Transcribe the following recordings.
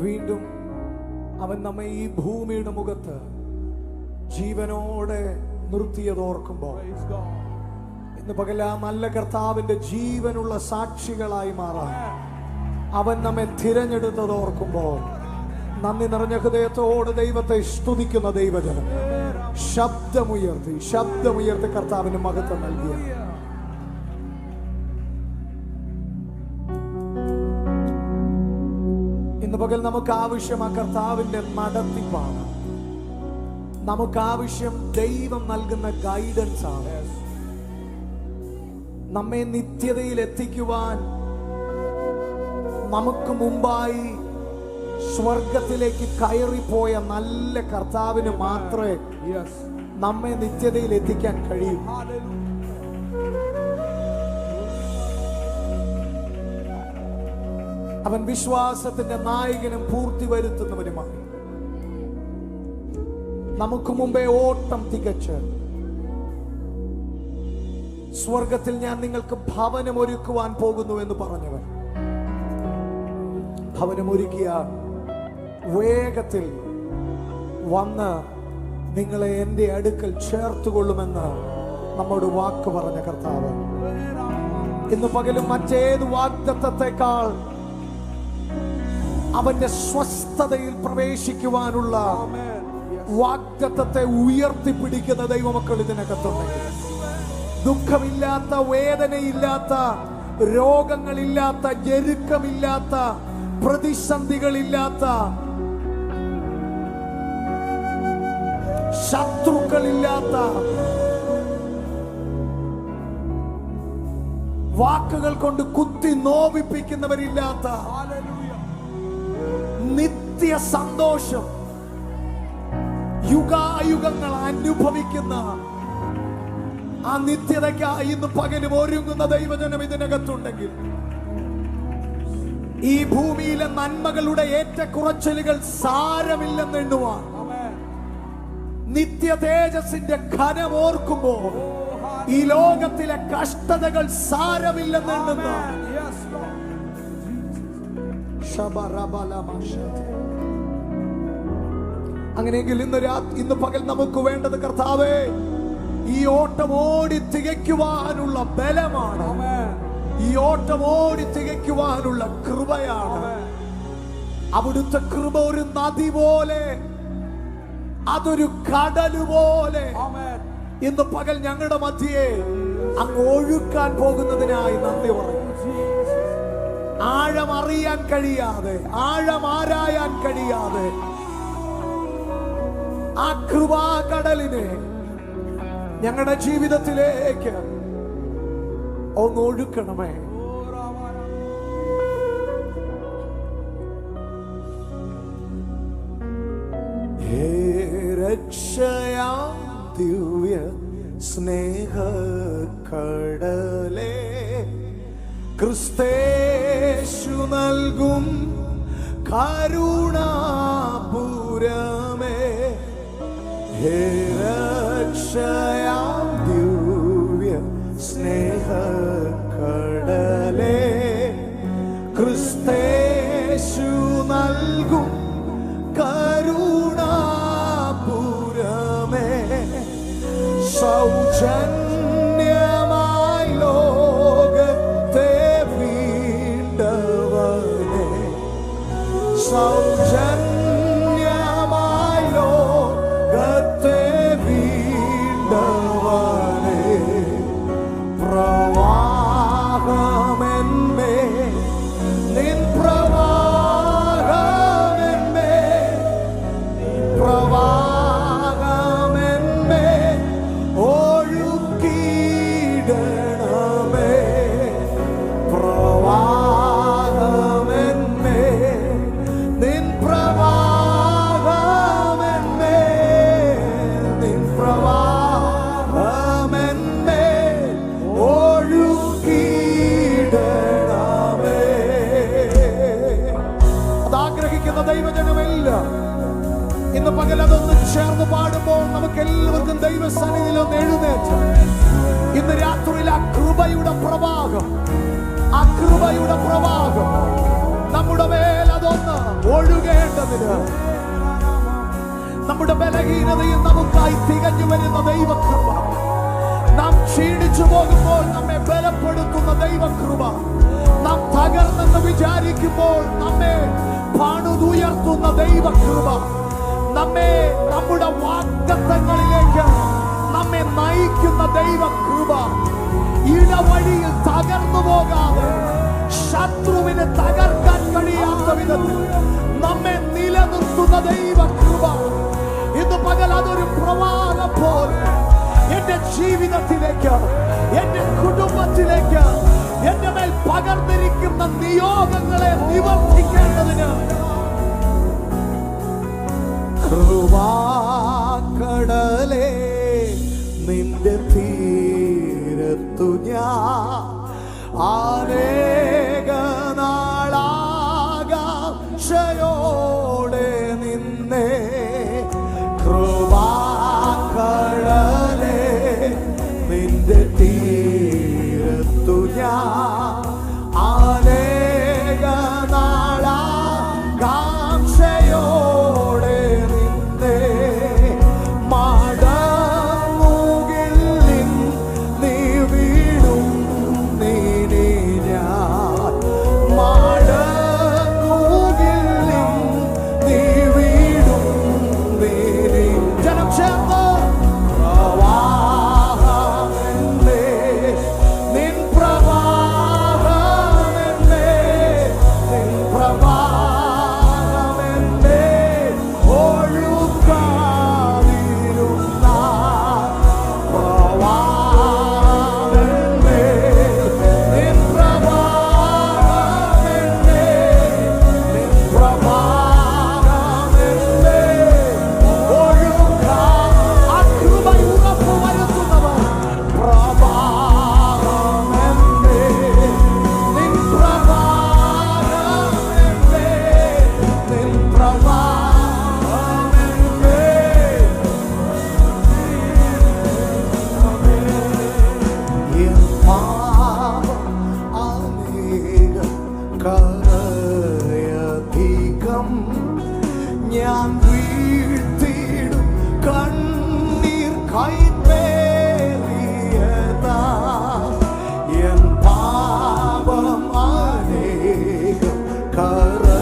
വീണ്ടും അവൻ നമ്മെ ഈ ഭൂമിയുടെ മുഖത്ത് ജീവനോടെ നിർത്തിയതോർക്കുമ്പോൾ ഇന്ന് പകൽ ആ നല്ല കർത്താവിന്റെ ജീവനുള്ള സാക്ഷികളായി മാറാൻ അവൻ നമ്മെ തിരഞ്ഞെടുത്തതോർക്കുമ്പോൾ നന്ദി നിറഞ്ഞ ഹൃദയത്തോട് ദൈവത്തെ സ്തുതിക്കുന്ന ദൈവജനം ശബ്ദമുയർത്തി കർത്താവിന് മഹത്വം നൽകിയ ഇന്ന് പകൽ നമുക്ക് ആവശ്യം ആ കർത്താവിന്റെ നടത്തിപ്പാണ്. നമുക്ക് ആവശ്യം ദൈവം നൽകുന്ന ഗൈഡൻസ് ആണ്. നമ്മെ നിത്യതയിൽ എത്തിക്കുവാൻ നമുക്ക് മുമ്പായി സ്വർഗത്തിലേക്ക് കയറിപ്പോയ നല്ല കർത്താവിന് മാത്രമേ നമ്മെ നിത്യതയിൽ എത്തിക്കാൻ കഴിയൂ. അവൻ വിശ്വാസത്തിന്റെ നായകനും പൂർത്തി വരുത്തുന്നവനുമാണ്. നമുക്ക് മുമ്പേ ഓട്ടം തികച്ച് സ്വർഗത്തിൽ ഞാൻ നിങ്ങൾക്ക് ഭവനമൊരുക്കുവാൻ പോകുന്നു എന്ന് പറഞ്ഞവൻ ഭവനമൊരുക്കിയ വേഗത്തിൽ വന്ന് നിങ്ങളെ എൻ്റെ അടുക്കൽ ചേർത്തുകൊള്ളുമെന്ന് നമ്മോട് വാക്ക് പറഞ്ഞ കർത്താവ് ഇന്ന് പകലും മറ്റേത് വാഗ്ദത്തത്തെക്കാൾ അവന്റെ സ്വസ്ഥതയിൽ പ്രവേശിക്കുവാനുള്ള വാഗ്ദത്തത്തെ ഉയർത്തിപ്പിടിക്കുന്ന ദൈവമക്കൾ ഇതിനകത്തുണ്ടെങ്കിൽ, ദുഃഖമില്ലാത്ത, വേദനയില്ലാത്ത, രോഗങ്ങളില്ലാത്ത, ഞെരുക്കമില്ലാത്ത, പ്രതിസന്ധികളില്ലാത്ത, ശത്രുക്കളില്ലാത്ത, വാക്കുകൾ കൊണ്ട് കുത്തി നോവിപ്പിക്കുന്നവരില്ലാത്ത നിത്യ സന്തോഷം യുഗായുഗങ്ങൾ അനുഭവിക്കുന്ന ആ നിത്യതയ്ക്കായി ഇന്ന് പകലും ഒരുങ്ങുന്ന ദൈവജനം ഇതിനകത്തുണ്ടെങ്കിൽ, ഈ ഭൂമിയിലെ നന്മകളുടെ ഏറ്റക്കുറച്ചിലുകൾ സാരമില്ലെന്ന് എണ്ണുവാൻ, നിത്യ തേജസ്സിന്റെ ഘനം ഓർക്കുമ്പോൾ ഈ ലോകത്തിലെ കഷ്ടതകൾ സാരമില്ലെന്ന് എണ്ണുന്ന അങ്ങനെയെങ്കിൽ ഇന്ന് പകൽ നമുക്ക് വേണ്ടത് കർത്താവേ, ഈ ഓട്ടം ഓടി തികയ്ക്കുവാനുള്ള ബലമാണ്, ഈ ഓട്ടം ഓടി തികയ്ക്കുവാനുള്ള കൃപയാണ്. അവിടുത്തെ കൃപ ഒരു നദി പോലെ, അതൊരു കടല് പോലെ ഇന്ന് പകൽ ഞങ്ങളുടെ മധ്യയെ അങ്ങ് ഒഴുക്കാൻ പോകുന്നതിനായി നന്ദി പറയും. ആഴം അറിയാൻ കഴിയാതെ, ആഴം ആരായാൻ കഴിയാതെ ആ കൃപാകടലിനെ ഞങ്ങളുടെ ജീവിതത്തിലേക്ക് ഒന്ന് ഒഴുക്കണമേ. ഹേ രക്ഷയാം ദിവ്യ സ്നേഹക്കടലേ, ക്രിസ്തേശു നൽകും കരുണാപുരമേ, ഹേ രക്ഷയാം ദിവ്യ സ്നേഹക്കടലേ, ക്രിസ്തേശു നൽകും കരുണാപുരമേ, സൗജന്യമായി ലോകത്തെ വീണ്ടവനേ, സൗജന്യമായി ലോകത്തെ വീണ്ടവനേ, പ്രവാഹമെന്മേ നിൻ പ്രവാഹമെന്മേ, പ്രവാഹമെന്മേ ഒഴുക്കിയിടണമേ, പ്രവാഹമെന്മേ നിൻ പ്രവാഹമെന്മേ, നിൻ പ്രവാഹമെന്മേ ഒഴുക്കിയിടണമേ. അതാഗ്രഹിക്കുന്ന ദൈവജനമെല്ലാം ഇന്ന് പകൽ അതൊന്ന് ചേർന്ന് പാടുമ്പോൾ നമുക്ക് എല്ലാവർക്കും ദൈവസന്നിധിയിൽ ഒന്ന് എഴുന്നേറ്റ് ഇന്ന് രാത്രിയിൽ ആ കൃപയുടെ പ്രവാഹം, ആ കൃപയുടെ പ്രവാഹം നമ്മുടെ മേൽ അതൊന്ന് ഒഴുകേണ്ടതിന് നമ്മുടെ ബലഹീനതയിൽ നമുക്കായി തികഞ്ഞു വരുന്ന ദൈവകൃപ, നാം ക്ഷീണിച്ചു പോകുമ്പോൾ നമ്മെ ബലപ്പെടുത്തുന്ന ദൈവകൃപ, നാം തകർന്നെന്ന് വിചാരിക്കുമ്പോൾ നമ്മെ പണിതുയർത്തുന്ന ദൈവകൃപ, നമ്മെ നമ്മുടെ വാഗ്ദത്തങ്ങളിലേക്ക് നമ്മെ നയിക്കുന്ന ദൈവകൃപ, ഇടവഴിയിൽ തകർന്നു പോകാതെ ശത്രുവിനെ തകർക്കാൻ കഴിയാത്ത വിധത്തിൽ നമ്മെ നിലനിർത്തുന്ന ദൈവകൃപ, ഇന്ന് പകൽ അതൊരു പ്രവാഹം പോലെ എന്റെ ജീവിതത്തിലേക്ക്, എന്റെ കുടുംബത്തിലേക്ക്, എന്റെ മേൽ പകർന്നിരിക്കുന്ന നിയോഗങ്ങളെ നിവർത്തിക്കേണ്ടതിന് കൃപാകടലേ നിന്റെ തീരത്തു ഞാൻ അനേക നാളാകാംക്ഷയോടെ നിന്നെ. കൃപാകടലേ നിന്റെ തീരത്തു ഞാൻ അനേക നാളാകാംക്ഷയോടെ നിന്നെ. മടങ്ങുകിൽ നീ വീടും നീ ഞാൻ, മടങ്ങുകിൽ നീ വീടും നീ. ജനം ചേർന്ന് പ്രവാഹമെന്നേ, നിൻ പ്രവാഹമെന്നേ, നിൻ പ്രവാഹമെന്നേ ഒഴുകാതിരുന്ന പ്രവാഹമെന്നേ, നിൻ പ്രവാഹമെന്നേ, നിൻ പ്രവാഹമെന്നേ ഒഴുകാ. ആ കൃപ ഉറപ്പു വരുത്തുന്നവർ പ്രവാഹമെന്നേ, നിൻ പ്രവാഹമെന്നേ, നിൻ പ്രവാഹമെന്നേ. എൻ പാപം അനേകം കരയധികം ഞാൻ വീഴ്ത്തിയിടും കണ്ണീർ കൈപ്പേറിയതാ. എൻ പാപം അനേകം കരയധികം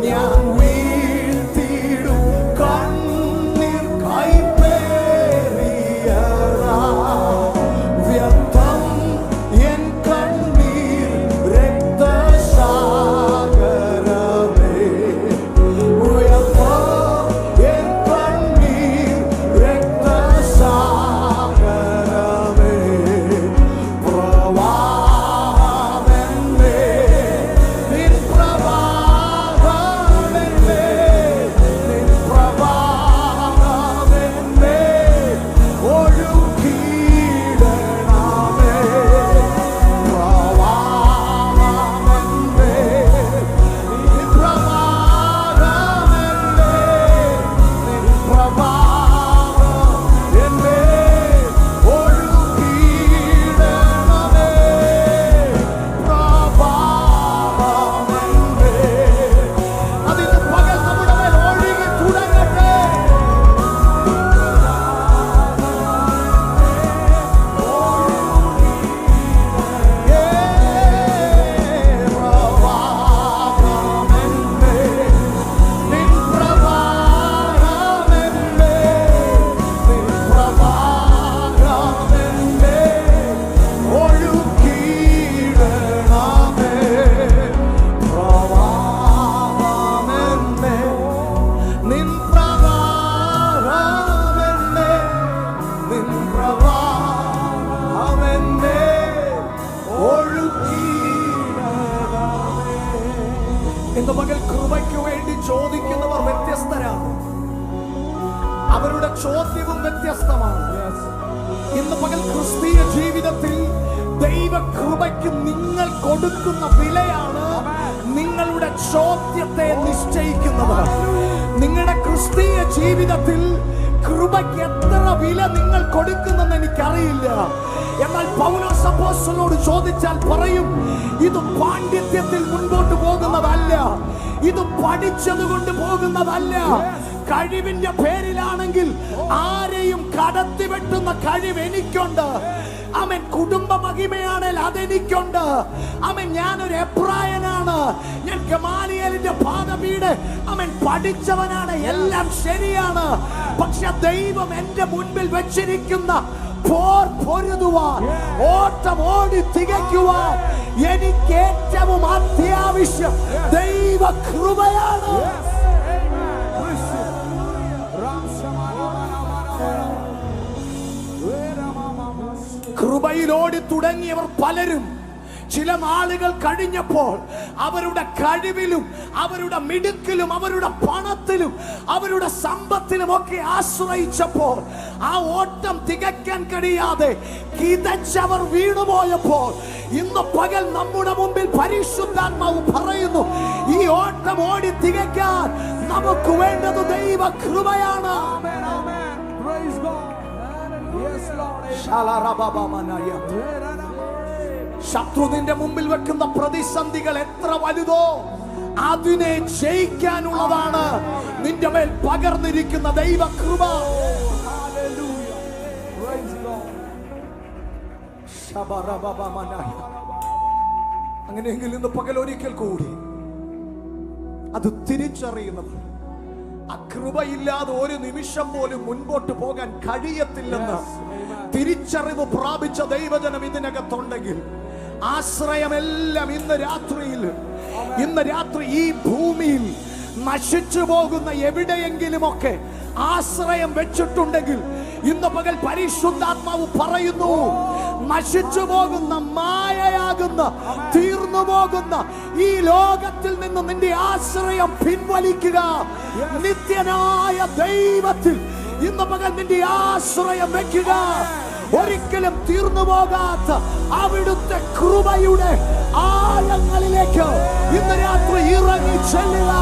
ഞാൻ വീഴ്ത്തിയിടും കണ്ണീർ കൈപ്പേറിയതാ. വ്യർത്ഥം എൻ കണ്ണീർ രക്തസാഗരമേ, വ്യർത്ഥം എൻ കണ്ണീർ രക്തസാഗരമേ. പ്രവാഹമെന്നേ, നിൻ പ്രവാഹമെന്നേ, നിൻ പ്രവാഹമെന്നേ ഒഴുകിയിടണമേ. പ്രവാഹമെന്നേ, നിൻ പ്രവാഹമെന്നേ, നിൻ പ്രവാഹമെന്നേ ഒഴുകിയിടണമേ. പ്രവാഹമെന്നേ, അതിന് പകൽ നമ്മുടെ മേൽ ഒഴുകി തുടങ്ങട്ടെ. പ്രവാഹമെന്നേ, നിൻ പ്രവാഹമെന്നേ, നിൻ പ്രവാഹമെന്നേ ഒഴുകിയിടണമേ. പ്രവാഹമെന്നേ, നിൻ പ്രവാഹമെന്നേ, നിൻ പ്രവാഹമെന്നേ ഒഴുകിയിടണമേ. ഇന്ന് പകൽ കൃപയ്ക്ക് വേണ്ടി ചോദിക്കുന്നവർ വ്യത്യസ്തരാണ്. അവരുടെ ചോദ്യവും വ്യത്യസ്തമാണ്. ഇന്ന് പകൽ ക്രിസ്തീയ ജീവിതത്തിൽ ദൈവകൃപയ്ക്ക് നിങ്ങൾ കൊടുക്കുന്ന വിലയാണ് നിങ്ങളുടെ ചോദ്യത്തെ നിശ്ചയിക്കുന്നത്. നിങ്ങളുടെ ക്രിസ്തീയ ജീവിതത്തിൽ കൃപയ്ക്ക് എത്ര വില നിങ്ങൾ കൊടുക്കുന്നെന്ന് എനിക്കറിയില്ല. എന്നാൽ പൗലോസ് അപ്പോസ്തലനോട് ചോദിച്ചാൽ പറയും, ഇത് പാണ്ഡിത്യത്തിൽ മുൻപോട്ട് പോകുന്നതല്ല, ഇത് പഠിച്ചത് കൊണ്ട് പോകുന്നതല്ല. കഴിവിന്റെ പേരിലാണെങ്കിൽ ആരെയും കടത്തിവെട്ടുന്ന കഴിവ് എനിക്കുണ്ട്. അവൻ കുടുംബ മഹിമയാണെങ്കിൽ അതെനിക്കുണ്ട്. അവൻ ഞാനൊരു എബ്രായനാണ്, ഞാൻ ഗമാലിയേലിന്റെ പാദപീഠ അവൻ പഠിച്ചവനാണ്, എല്ലാം ശരിയാണ്. പക്ഷെ ദൈവം എന്റെ മുൻപിൽ വെച്ചിരിക്കുന്ന പോർ പൊരുതുവാൻ, ഓട്ടം ഓടി തികയ്ക്കുവാൻ എനിക്ക് ഏറ്റവും അത്യാവശ്യം ദൈവ കൃപയാണ്. കൃപയിലോടി തുടങ്ങിയവർ പലരും ചില നാളുകൾ കഴിഞ്ഞപ്പോൾ അവരുടെ കഴിവിലും അവരുടെ മിടുക്കിലും അവരുടെ പണത്തിലും അവരുടെ സമ്പത്തിലും ഒക്കെ ആശ്രയിച്ചപ്പോൾ ആ ഓട്ടം തികയ്ക്കാൻ കഴിയാതെ കിതച്ചവർ വീണുപോയപ്പോൾ ഇന്ന് പകൽ നമ്മുടെ മുമ്പിൽ പരിശുദ്ധാത്മാവ് പറയുന്നു, ഈ ഓട്ടം ഓടി തികയ്ക്കാൻ നമുക്ക് വേണ്ടത് ദൈവ കൃപയാണ്. ശത്രുവിന്റെ മുമ്പിൽ വെക്കുന്ന പ്രതിസന്ധികൾ എത്ര വലുതോ അതിനെ ജയിക്കാനുള്ളതാണ് നിന്റെ മേൽ പകർന്നിരിക്കുന്ന ദൈവ കൃപ. അങ്ങനെയെങ്കിൽ ഇന്ന് പകൽ ഒരിക്കൽ കൂടി അത് തിരിച്ചറിയുന്നത്, ആ കൃപയില്ലാതെ ഒരു നിമിഷം പോലും മുൻപോട്ട് പോകാൻ കഴിയത്തില്ലെന്ന് തിരിച്ചറിവ് പ്രാപിച്ച ദൈവജനം ഇതിനകത്തുണ്ടെങ്കിൽ ആശ്രയമെല്ലാം ഇന്ന് രാത്രി ഈ ഭൂമിയിൽ നശിച്ചു പോകുന്ന എവിടെയെങ്കിലുമൊക്കെ ആശ്രയം വെച്ചിട്ടുണ്ടെങ്കിൽ ഇന്ന് പകൽ പരിശുദ്ധാത്മാവ് പറയുന്നു, നശിച്ചു പോകുന്ന മായയാകുന്ന തീർന്നു പോകുന്ന ഈ ലോകത്തിൽ നിന്ന് നിന്റെ ആശ്രയം പിൻവലിക്കുക. നിത്യനായ ദൈവത്തിൽ ഇന്ന് പകൽ നിന്റെ ആശ്രയം വെക്കുക. ഒരിക്കലും തീർന്നു പോകാത്ത അവിടുത്തെ കൃപയുടെ ആഴങ്ങളിലേക്ക് ഇന്ന് രാത്രി ഇറങ്ങി ചെല്ലുക.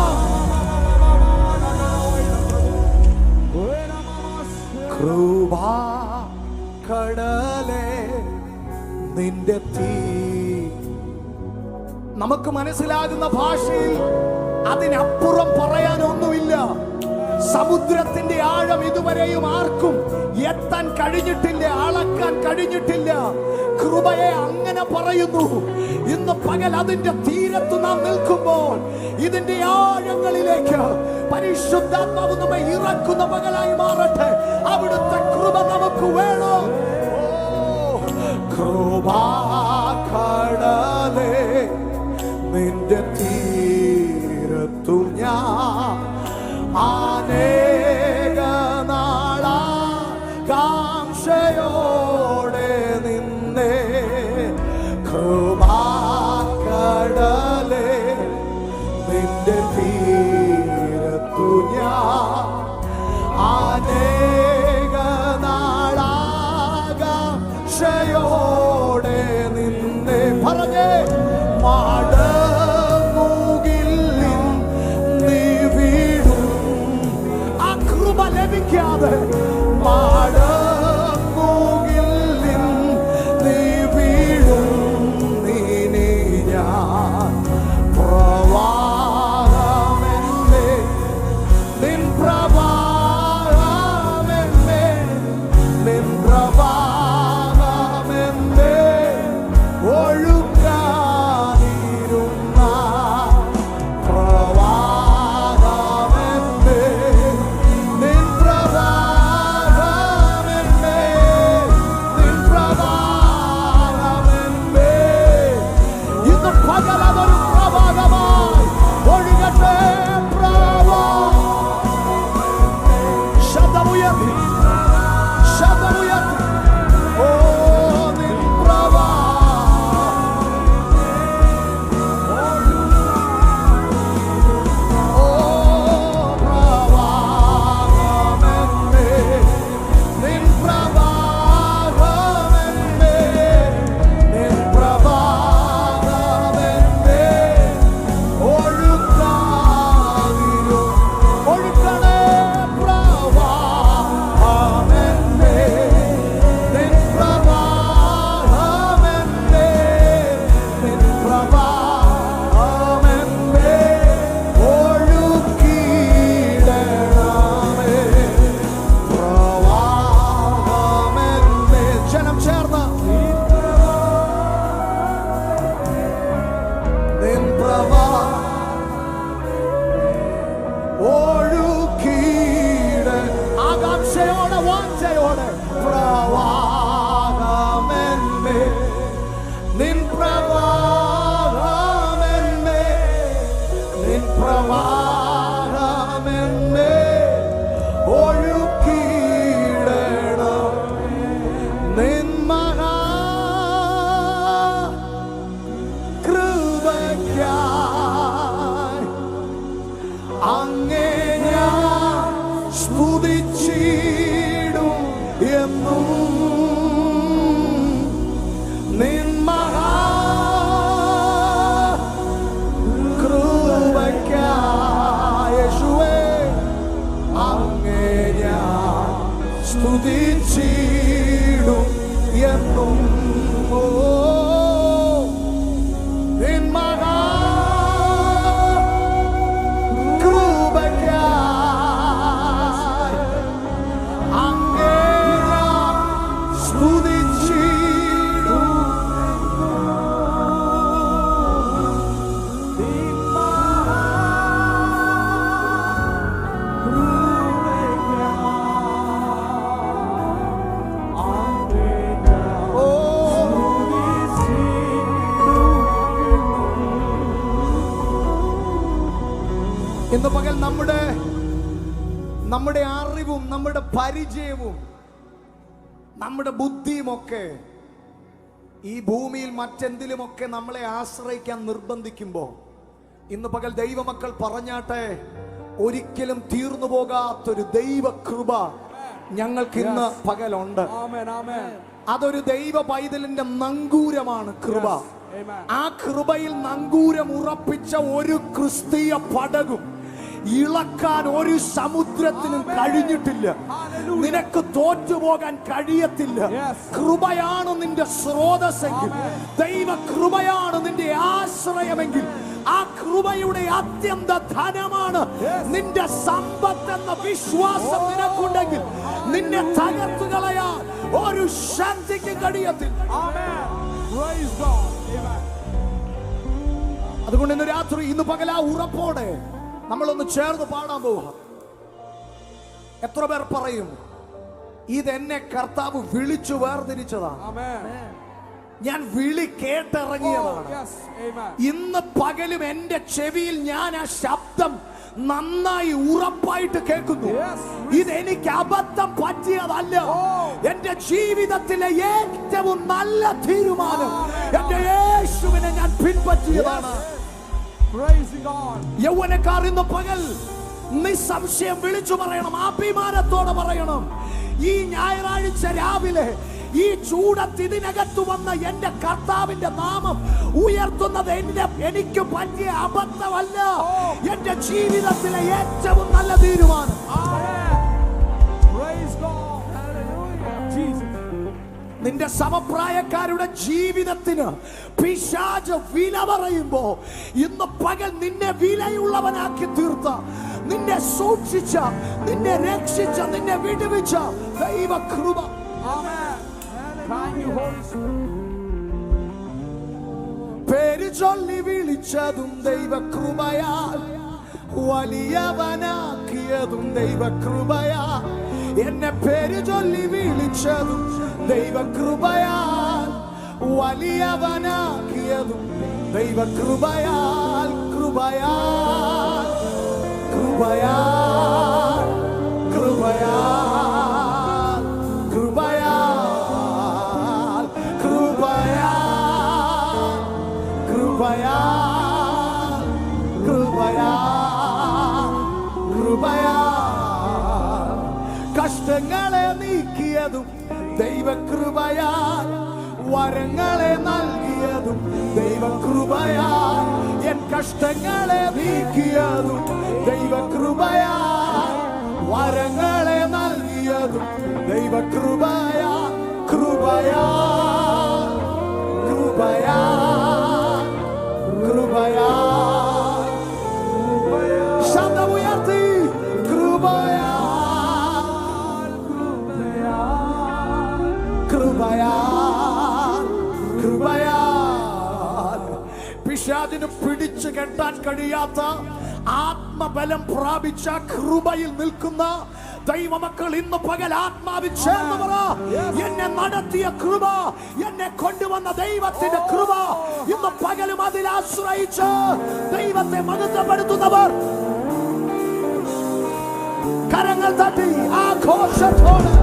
കൃപാ കടലേ നിന്റെ തീ, നമുക്ക് മനസ്സിലാകുന്ന ഭാഷയിൽ അതിനപ്പുറം പറയാനൊന്നുമില്ല. സമുദ്രത്തിന്റെ ആഴം ഇതുവരെയും ആർക്കും എത്താൻ കഴിഞ്ഞിട്ടില്ല, അളക്കാൻ കഴിഞ്ഞിട്ടില്ല. കൃപയെ അങ്ങനെ പറയുന്നു. ഇന്ന് പകൽ അതിന്റെ തീരത്ത് നാം നിൽക്കുമ്പോൾ ഇതിന്റെ ആഴങ്ങളിലേക്ക് പരിശുദ്ധാത്മാവ് നമ്മെ ഇറക്കുന്ന പകലായി മാറട്ടെ. അവിടുത്തെ കൃപ നമുക്ക് വേണം. കൃപാകടലേ നിന്റെ തീരത്തു ഞാൻ അനേക നാളാകാംക്ഷയോടെ നിന്നെ. കൃപാകടലേ നിന്റെ തീരത്തു ഞാൻ അനേക നാളാകാംക്ഷയോടെ നിന്നെ. പറഞ്ഞേ, മടങ്ങുകില്ലിൻ നീ വീടും. ആ കൃപ ലഭിക്കാതെ മടങ്ങുകില്ലിൻ നീ വീടും. നീ ഞാൻ പ്രവാഹമെന്നേ, നിൻ പ്രവാഹമെന്നേ, നിൻ പ്രവാഹമെന്നേ ഒഴുകാനിരുന്ന പ്രവാഹമെന്നേ, നിൻ പ്രവാഹമെന്നേ സ്തുതിച്ചിടും എന്നും നിൻ മഹാകൃപയ്ക്കായി യേശുവേ അങ്ങേ ഞാൻ സ്തുതിച്ചിടും എന്നും നിൻ മഹാകൃപയ്ക്കായി അങ്ങേ ഞാൻ സ്തുതിച്ചിടും ഇന്ന് പകൽ നമ്മുടെ അറിവും നമ്മുടെ പരിചയവും നമ്മുടെ ബുദ്ധിയുമൊക്കെ ഈ ഭൂമിയിൽ മറ്റെന്തിലുമൊക്കെ നമ്മളെ ആശ്രയിക്കാൻ നിർബന്ധിക്കുമ്പോൾ ഇന്ന് പകൽ ദൈവമക്കൾ പറഞ്ഞാട്ടെ, ഒരിക്കലും തീർന്നു പോകാത്തൊരു ദൈവകൃപ ഞങ്ങൾക്ക് ഇന്ന് പകലുണ്ട്. അതൊരു ദൈവ പൈതലിന്റെ നങ്കൂരമാണ് കൃപ. ആ കൃപയിൽ നങ്കൂരം ഉറപ്പിച്ച ഒരു ക്രിസ്തീയ പടകും ഇളക്കാൻ ഒരു സമുദ്രത്തിനും കഴിഞ്ഞിട്ടില്ല. നിനക്ക് തോറ്റുപോകാൻ കഴിയത്തില്ല. കൃപയാണ് നിന്റെ സ്രോതസ്സെങ്കിൽ, ദൈവ കൃപയാണ് നിന്റെ ആശ്രയമെങ്കിൽ, ആ കൃപയുടെ അത്യന്ത ധനമാണ് നിന്റെ സമ്പത്തെന്ന വിശ്വാസം നിനക്കുണ്ടെങ്കിൽ നിന്നെ തകർത്തു കളയാൻ ഒരു ശക്തിക്ക് കഴിയത്തില്ല. അതുകൊണ്ട് ഇന്ന് രാത്രി ഇന്ന് പകൽ ആ ഉറപ്പോടെ നമ്മളൊന്ന് ചേർന്ന് പാടാൻ പോവുക. എത്ര പേർ പറയും ഇതെന്നെ കർത്താവ് വിളിച്ചു വേർതിരിച്ചതാണ്, ഞാൻ വിളി കേട്ടിറങ്ങിയതാണ്. ഇന്ന് പകലും എന്റെ ചെവിയിൽ ഞാൻ ആ ശബ്ദം നന്നായി ഉറപ്പായിട്ട് കേൾക്കുന്നു. ഇതെനിക്ക് അബദ്ധം പറ്റിയതല്ല. എന്റെ ജീവിതത്തിലെ ഏറ്റവും നല്ല തീരുമാനം എന്റെ യേശുവിനെ ഞാൻ പിൻപറ്റിയതാണ്. യൗവനക്കാർ ഇന്ന് പകൽ നിസ്സംശയം വിളിച്ചു പറയണം, അഭിമാനത്തോടെ പറയണം, ഈ ഞായറാഴ്ച രാവിലെ ഈ ചൂടത്ത് ഇതിനകത്ത് വന്ന എന്റെ കർത്താവിന്റെ നാമം ഉയർത്തുന്നത് എനിക്ക് പറ്റിയ അബദ്ധമല്ല, എന്റെ ജീവിതത്തിലെ ഏറ്റവും നല്ല തീരുമാനം. നിന്റെ സമപ്രായക്കാരുടെ ജീവിതത്തിന് പിശാച് വില പറയുമ്പോ ഇന്ന് പകൽ നിന്നെ വിലയുള്ളവനാക്കി തീർത്ത, നിന്നെ സൂക്ഷിച്ച, നിന്നെ രക്ഷിച്ച, നിന്നെ വിടുവിച്ച ദൈവകൃപ. പേര് ചൊല്ലി വിളിച്ചതും ദൈവകൃപയാൽ, വലിയവനാക്കിയതും ദൈവകൃപയാൽ, എന്നെ പേര് ചൊല്ലി വിളിച്ചതും ദൈവകൃപയാൽ, വലിയവനാക്കിയതും ദൈവകൃപയാൽ. കൃപയാൽ കൃപയാൽ കൃപയാൽ കൃപയാൽ കൃപയാൽ കൃപയാൽ കൃപയാൽ കൃപയാൽ. കഷ്ടങ്ങളെ നീക്കിയതും ദൈവകൃപയാൽ, വരങ്ങളെ നൽകിയതും ദൈവകൃപയാൽ, എൻ കഷ്ടങ്ങളെ നീക്കിയതും ദൈവകൃപയാൽ, വരങ്ങളെ നൽകിയതും ദൈവകൃപയാൽ. കൃപയാൽ കൃപയാൽ കൃപയാൽ. ശബ്ദമുയർത്തി കൃപയാൽ കൃപയാൽ കൃപയാൽ. പിശാചിന് പിടിച്ചു കെട്ടാൻ കഴിയാത്ത ആത്മബലം പ്രാപിച്ച കൃപയിൽ നിൽക്കുന്ന ദൈവമക്കൾ ഇന്ന് പകൽ ആത്മാവിൽ ചേർന്ന് പറ, എന്നെ നടത്തിയ കൃപ, എന്നെ കൊണ്ടുവന്ന ദൈവത്തിന്റെ കൃപ. ഇന്ന് പകലും അതിൽ ആശ്രയിച്ച് ദൈവത്തെ മഹത്വപ്പെടുത്തുന്നവർ കരങ്ങൾ തട്ടി ആഘോഷത്തോടെ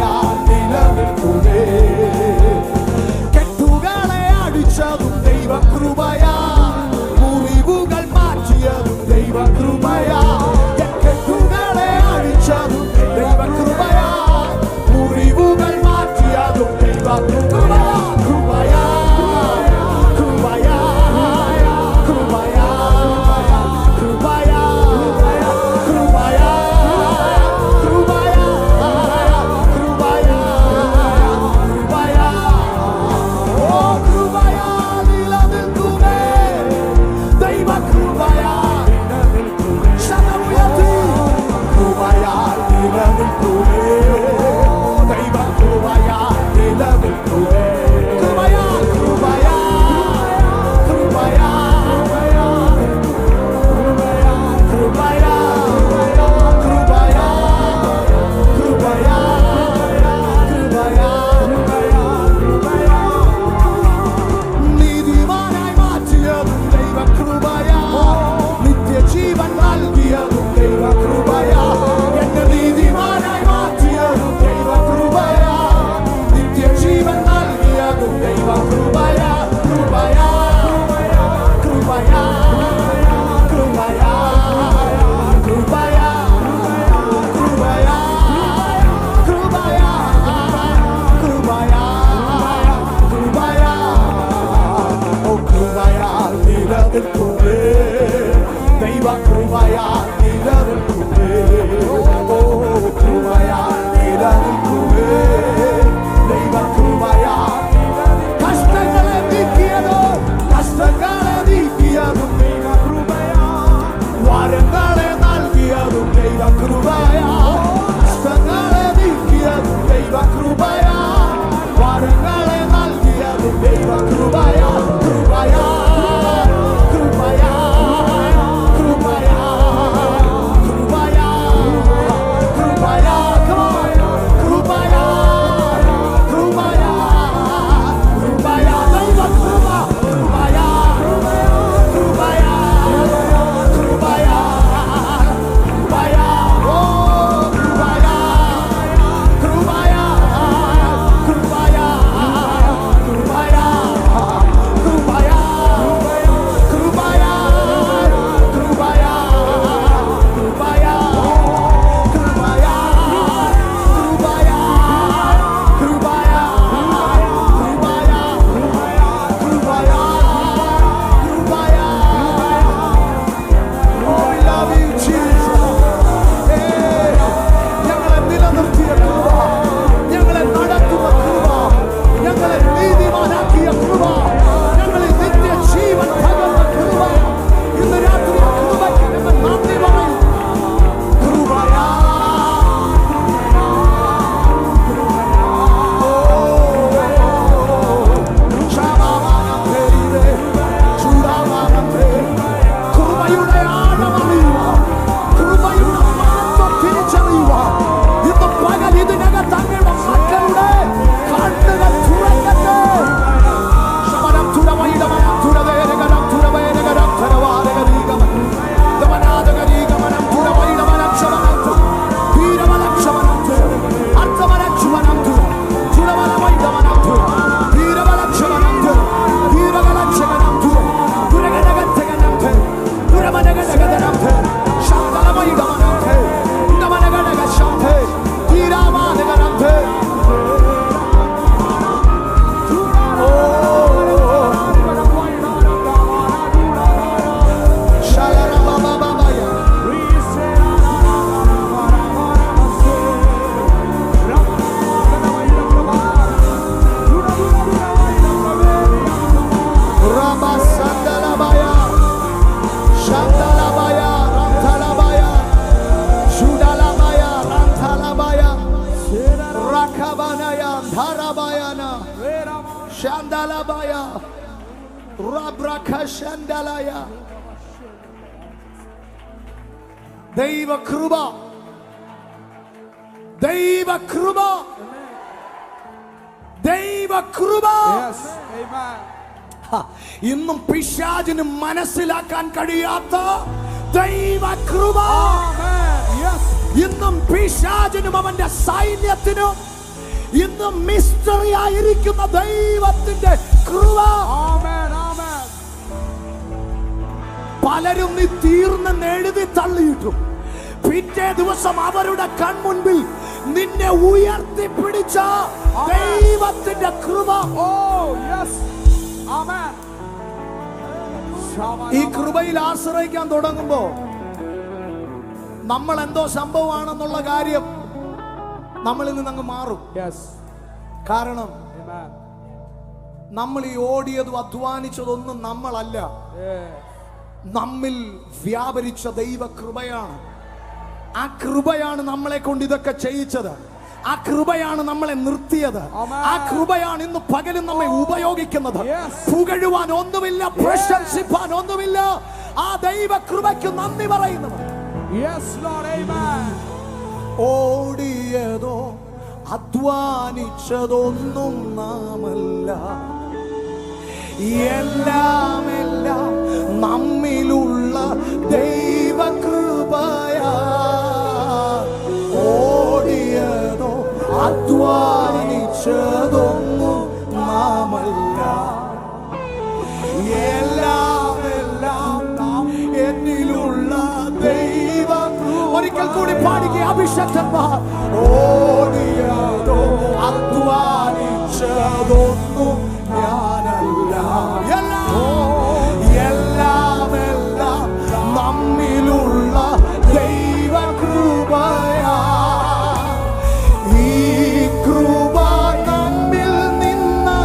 കൃപയാൽ നിലനിൽക്കുമേ. കെട്ടുകളെ അടിച്ചതും ദൈവകൃപയാ, മുറിവുകൾ മാറ്റിയതും ദൈവകൃപയാ. കെട്ടുകളെ അടിച്ചതും ദൈവകൃപയാ, മുറിവുകൾ മാറ്റിയതും ദൈവകൃപയാ. കൃപയാ കൃപയാ കൃപയാ കൃപയാ കൃപയാ കൃപയാ കൃപയാ കൃപയാ. ഓ കൃപയാ നിലനിൽക്കുമേ, ദൈവകൃപയാ നിലനിൽക്കുമേ. ശതമുയർത്തി കൃപയാ നിലനിൽക്കുമേ, ദൈവകൃപയാ നിലനിൽക്കുമേ. കൃപയാ കൃപയാ കൃപയാ കൃപയാ കൃപയാ കൃപയാ കൃപയാ. നീതിമാനായി മാറ്റിയതും ദൈവകൃപയാ, നിത്യജീവൻ നൽകിയതും ദൈവകൃപയാ. എന്നെ നീതിമാനായി മാറ്റിയതും ദൈവകൃപയാ, നിത്യജീവൻ നൽകിയതും ദൈവകൃപയാ. കൃപയാ കൃപയാ കൃപയാ കൃപയാ കൃപയാ കൃപയാ കൃപയാ കൃപയാ. ഓ കൃപയാ നിലനിൽക്കുമേ, ദൈവകൃപയാ നിലനിൽക്കുമേ. ഓ കൃപയാ നിലനിൽക്കുമേ, ദൈവകൃപയാ. കഷ്ടങ്ങളെ നീക്കിയതും കഷ്ടങ്ങളെ നീക്കിയതും ദൈവകൃപയാ, വരങ്ങളെ നൽകിയതും ദൈവകൃപയാ. കഷ്ടങ്ങളെ നീക്കിയതും ദൈവകൃപയാ, വരങ്ങളെ നൽകിയതും ദൈവകൃപയാ. കൃപയാ കൃപയാ കൃപയാ കൃപയാ കൃപയാ. Come on. കൃപയാ കൃപയാ കൃപയാ. ദൈവകൃപ കൃപയാ കൃപയാ കൃപയാ കൃപയാ. ഓ കൃപയാ കൃപയാ കൃപയാ കൃപയാ കൃപയാ കൃപയാ കൃപയാ കൃപയാ കൃപയാ കൃപയാ കൃപയാ കൃപയാ കൃപയാ. Oh, we love you, Jesus. Hey, ഞങ്ങളെ നിലനിർത്തിയ കൃപ, ഞങ്ങളെ നടത്തുന്ന കൃപ, ഞങ്ങളെ നീതിമാനാക്കിയ കൃപ, ഞങ്ങളിൽ നിത്യജീവൻ പകർന്ന കൃപ. ഇന്ന് രാത്രി ആ കൃപയ്ക്ക് ഞങ്ങൾ നന്ദി പറയും. കൃപയാ കൃപയുടെ ആഴമറിയുവാൻ, കൃപയുടെ മഹത്വം തിരിച്ചറിയുവാൻ ഇന്ന് പകൽ ഇതിനകത്ത് അങ്ങയുടെ മക്കളുടെ കണ്ണുകൾ തുറക്കട്ടെ. ശമനം തുരവൈടമനം തുരവേരകരം തുരവേരകരം തുരവാരകരീകമനം ദമനാദകരീകമനം തുരവൈടമനം ശമനം വീരമനം ശമനം അർത്ഥമനം ശുഭനം തുരവനവൈടമനം വീരമനം ശമനം വീരകലം ശമനം തുരകടകടകടം തുരമനകടകടം ശാന്തമൈടമനം ദമനകടക ശാന്ത വീരാമാനകടം. Shandalabaya Rabraka Shandalaya. ദൈവ കൃപ ദൈവ കൃപ ദൈവ കൃപ. ഇന്നും പിശാചിന് മനസ്സിലാക്കാൻ കഴിയാത്ത ദൈവ കൃപ. ഇന്നും പിശാചിനും അവന്റെ സൈന്യത്തിനും ഇന്ന് മിസ്റ്ററി ആയിരിക്കുന്ന ദൈവത്തിന്റെ കൃപ. പലരും നീ തീർന്നെന്ന് എഴുതി തള്ളിയിട്ടും പിറ്റേ ദിവസം അവരുടെ കൺമുൻപിൽ നിന്നെ ഉയർത്തിപ്പിടിച്ച ദൈവത്തിന്റെ കൃപ. ഈ കൃപയിൽ ആശ്രയിക്കാൻ തുടങ്ങുമ്പോ നമ്മൾ എന്തോ സംഭവമാണെന്നുള്ള കാര്യം നമ്മളിൽ നിന്നങ്ങ് മാറും. കാരണം നമ്മൾ ഈ ഓടിയതും അധ്വാനിച്ചതൊന്നും നമ്മളല്ല, നമ്മിൽ വ്യാപരിച്ച ദൈവ കൃപയാണ്. ആ കൃപയാണ് നമ്മളെ കൊണ്ട് ഇതൊക്കെ ചെയ്യിച്ചത്. ആ കൃപയാണ് നമ്മളെ നിർത്തിയത്. ആ കൃപയാണ് ഇന്ന് പകലും നമ്മെ ഉപയോഗിക്കുന്നത്. പുകഴുവാൻ ഒന്നുമില്ല, പ്രശംസിപ്പാൻ ഒന്നുമില്ല. ആ ദൈവ കൃപയ്ക്ക് നന്ദി പറയുന്നത്. ഓടിയതോ അധ്വാനിച്ചതൊന്നും നാമല്ല, എല്ലാം എല്ലാം നമ്മിലുള്ള ദൈവ കൃപയാ. ഓടിയതോ അധ്വാനിച്ചതൊന്നും നാമല്ല, എല്ലാം എല്ലാം നാം എന്നിലുള്ള ദൈവ. ഒരിക്കൽ കൂടി പാടിക്കുക അഭിഷേകന്മാർ. ഓടിയതോ അധ്വാനിച്ചതൊന്നും ഞാനല്ല, എല്ലാം എല്ലാം നമ്മിലുള്ള ദൈവ കൃപയാ. ഈ കൃപ നമ്മിൽ നിന്ന്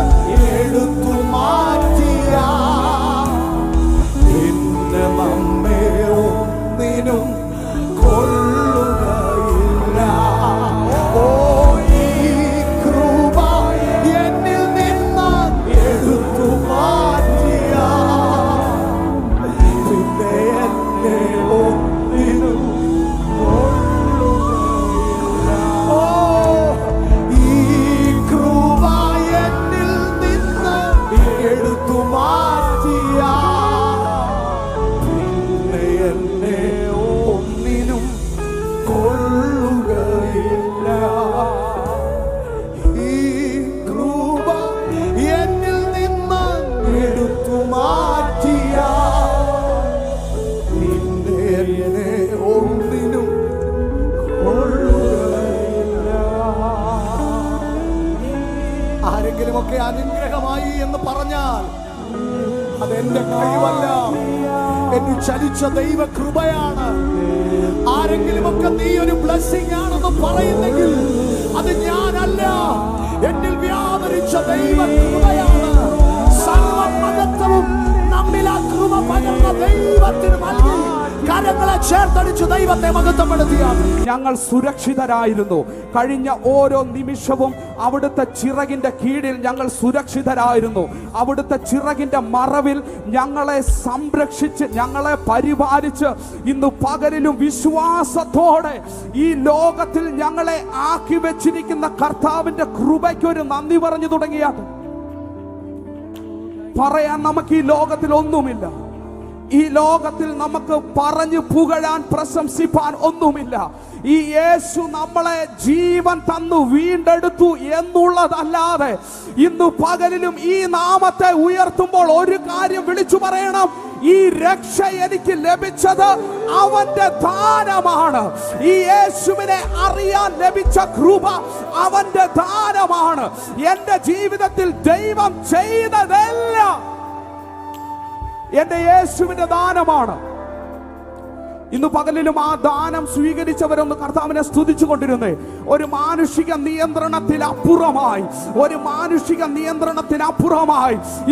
എടുത്തു മാറ്റിയ പിന്നെ നമ്മെ ഒന്നിനും കൊള്ളുകയില്ല. ഓ ഈ കൃപ എന്നിൽ നിന്ന് എടുത്തു മാറ്റിയ പിന്നെ എന്നെ ഒന്നിനും കൊള്ളുകയില്ല. ഓ ഈ കൃപ എന്നിൽ നിന്ന് എടുത്തു മാറ്റിയ പിന്നെ എന്നെ ഒന്നിനും കൊള്ളുകയില്ല. ഈ കൃപ എന്നിൽ നിന്ന് എടുത്തു മാറ്റിയ പിന്നെ എന്നെ ഒന്നിനും കൊള്ളുകയില്ല. ആരെങ്കിലുമൊക്കെ അനുഗ്രഹമായി എന്ന് പറഞ്ഞാൽ അതെന്റെ കഴിവല്ല, എന്നെ ചലിച്ച ദൈവ കൃപയാണ്. ആരെങ്കിലുമൊക്കെ നീ ഒരു ബ്ലെസ്സിംഗ് ആണെന്ന് പറയുന്നെങ്കിൽ അത് ഞാനല്ല, എന്നിൽ വ്യാപരിച്ച ദൈവ കൃപയാണ്. സർവമഹത്വവും നമ്മിൽ ആ കൃപ പകർന്ന ദൈവത്തിന് നൽകി കരങ്ങളെ ചേർത്തടിച്ച് ദൈവത്തെ മഹത്വപ്പെടുത്തിയാണ്. ഞങ്ങൾ സുരക്ഷിതരായിരുന്നു. കഴിഞ്ഞ ഓരോ നിമിഷവും അവിടുത്തെ ചിറകിന്റെ കീഴിൽ ഞങ്ങൾ സുരക്ഷിതരായിരുന്നു. അവിടുത്തെ ചിറകിന്റെ മറവിൽ ഞങ്ങളെ സംരക്ഷിച്ച് ഞങ്ങളെ പരിപാലിച്ച് ഇന്ന് പകലിലും വിശ്വാസത്തോടെ ഈ ലോകത്തിൽ ഞങ്ങളെ ആക്കി വെച്ചിരിക്കുന്ന കർത്താവിന്റെ കൃപയ്ക്ക് ഒരു നന്ദി പറഞ്ഞു തുടങ്ങിയാണ്. പറയാൻ നമുക്ക് ഈ ലോകത്തിൽ ഒന്നുമില്ല. ഈ ലോകത്തിൽ നമുക്ക് പറഞ്ഞു പുകഴാൻ പ്രശംസിപ്പാൻ ഒന്നുമില്ല. ഈ യേശു നമ്മളെ ജീവൻ തന്നു വീണ്ടെടുത്തു എന്നുള്ളതല്ലാതെ ഇന്ന് പകലിലും ഈ നാമത്തെ ഉയർത്തുമ്പോൾ ഒരു കാര്യം വിളിച്ചു പറയണം. ഈ രക്ഷ എനിക്ക് ലഭിച്ചത് അവന്റെ ദാനമാണ്. ഈ യേശുവിനെ അറിയാൻ ലഭിച്ച കൃപ അവന്റെ ദാനമാണ്. എന്റെ ജീവിതത്തിൽ ദൈവം ചെയ്തതെല്ലാം എന്റെ യേശുവിന്റെ ദാനമാണ്. ഇന്ന് പകലിലും ആ ദാനം സ്വീകരിച്ചവരൊന്ന് കർത്താവിനെ സ്തുതിച്ചുകൊണ്ടിരുന്നേ. ഒരു മാനുഷിക നിയന്ത്രണത്തിനപ്പുറമായി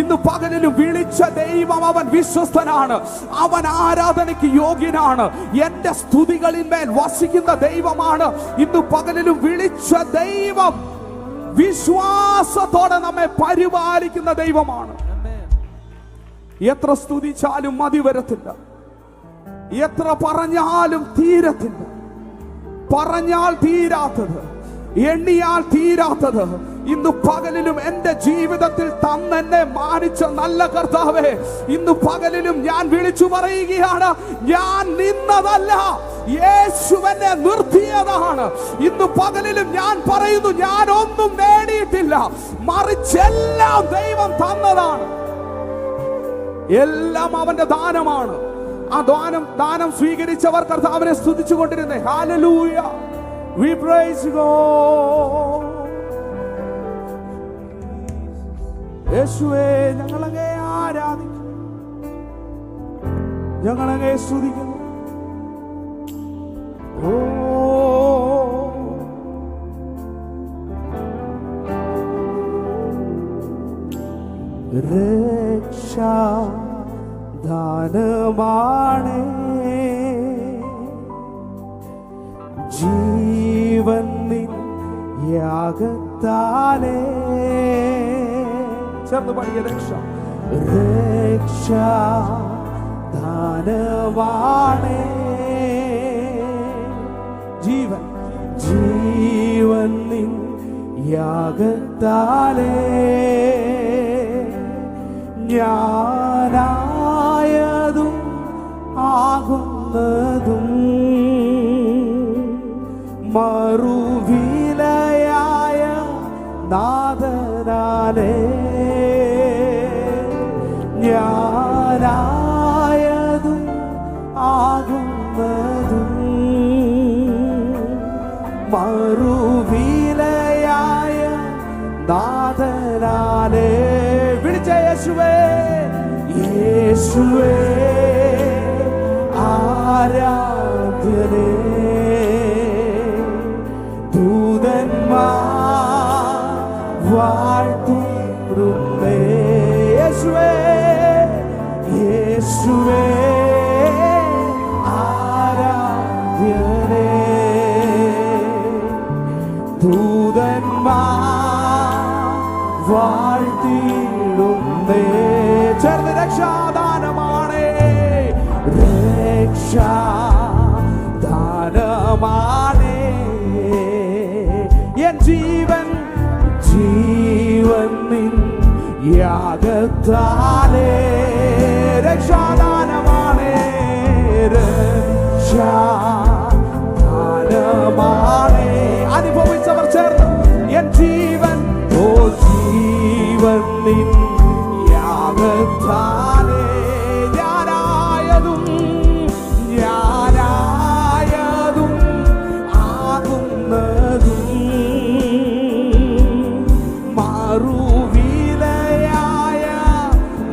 ഇന്ന് പകലിലും വിളിച്ച ദൈവം അവൻ വിശ്വസ്തനാണ്. അവൻ ആരാധനയ്ക്ക് യോഗ്യനാണ്. എന്റെ സ്തുതികളിന്മേൽ വസിക്കുന്ന ദൈവമാണ്. ഇന്ന് പകലിലും വിളിച്ച ദൈവം വിശ്വാസത്തോടെ നമ്മെ പരിപാലിക്കുന്ന ദൈവമാണ്. എത്ര സ്തുതിച്ചാലും മതി വരത്തില്ല. എത്ര പറഞ്ഞാലും തീരത്തില്ല. പറഞ്ഞാൽ തീരാത്തത്, എണ്ണിയാൽ തീരാത്തത് ഇന്ന് പകലിലും എന്റെ ജീവിതത്തിൽ തന്നെന്നെ മാനിച്ച നല്ല കർത്താവേ, ഇന്ന് പകലിലും ഞാൻ വിളിച്ചു പറയുകയാണ്, ഞാൻ നിന്നതല്ല, യേശു എന്നെ നിർത്തിയതാണ്. ഇന്ന് പകലിലും ഞാൻ പറയുന്നു, ഞാൻ ഒന്നും നേടിയിട്ടില്ല, മറിച്ചെല്ലാം ദൈവം തന്നതാണ്. എല്ലാം അവന്റെ ദാനമാണ്. ആ ദാനം സ്വീകരിച്ചവർ കർത്താവിനെ സ്തുതിച്ചുകൊണ്ടിരുന്നേ. Hallelujah, we praise God. യേശുവേ, ഞങ്ങളങ്ങേ ആരാധിക്കുന്നു, ഞങ്ങളങ്ങേ സ്തുതിക്കുന്നു. ഓ രക്ഷാ ദാനമാണേ, ജീവൻ നിൻ യാഗത്താലേ. ചേർന്ന് പാടിയ രക്ഷാ ദാനമാണേ, ജീവൻ നിൻ യാഗത്താലേ. ഞാനായതും ആകുന്നതും മറുവിലയായ നാഥനാലേ. ഞാനായതും ആകുന്നതും മറുവിലയായ നാഥനാലേ. വിളിച്ച യേശുവേ, യേശുവേ ആരാധ്യനേ, ദൂതന്മാർ വാഴ്ത്തുന്നേ. യേശുവേ, യേശുവേ ആരാധ്യനേ, ദൂതന്മാർ വാഴ്ത്തിടുന്നേ. ചേർന്ന് രക്ഷാദാനമാണേ, രക്ഷാദാനമാണേ, എൻ ജീവൻ നിൻ യാഗത്താലേ. രക്ഷാദാനമാണേ, രക്ഷാദാനമാണേ. അനുഭവിച്ചവർ ചേർന്ന് എൻ ജീവൻ, ഓ ജീവൻ നിൻ യാഗത്താലേ. ഞാനായതും ആകുന്നതും മറുവിലയായ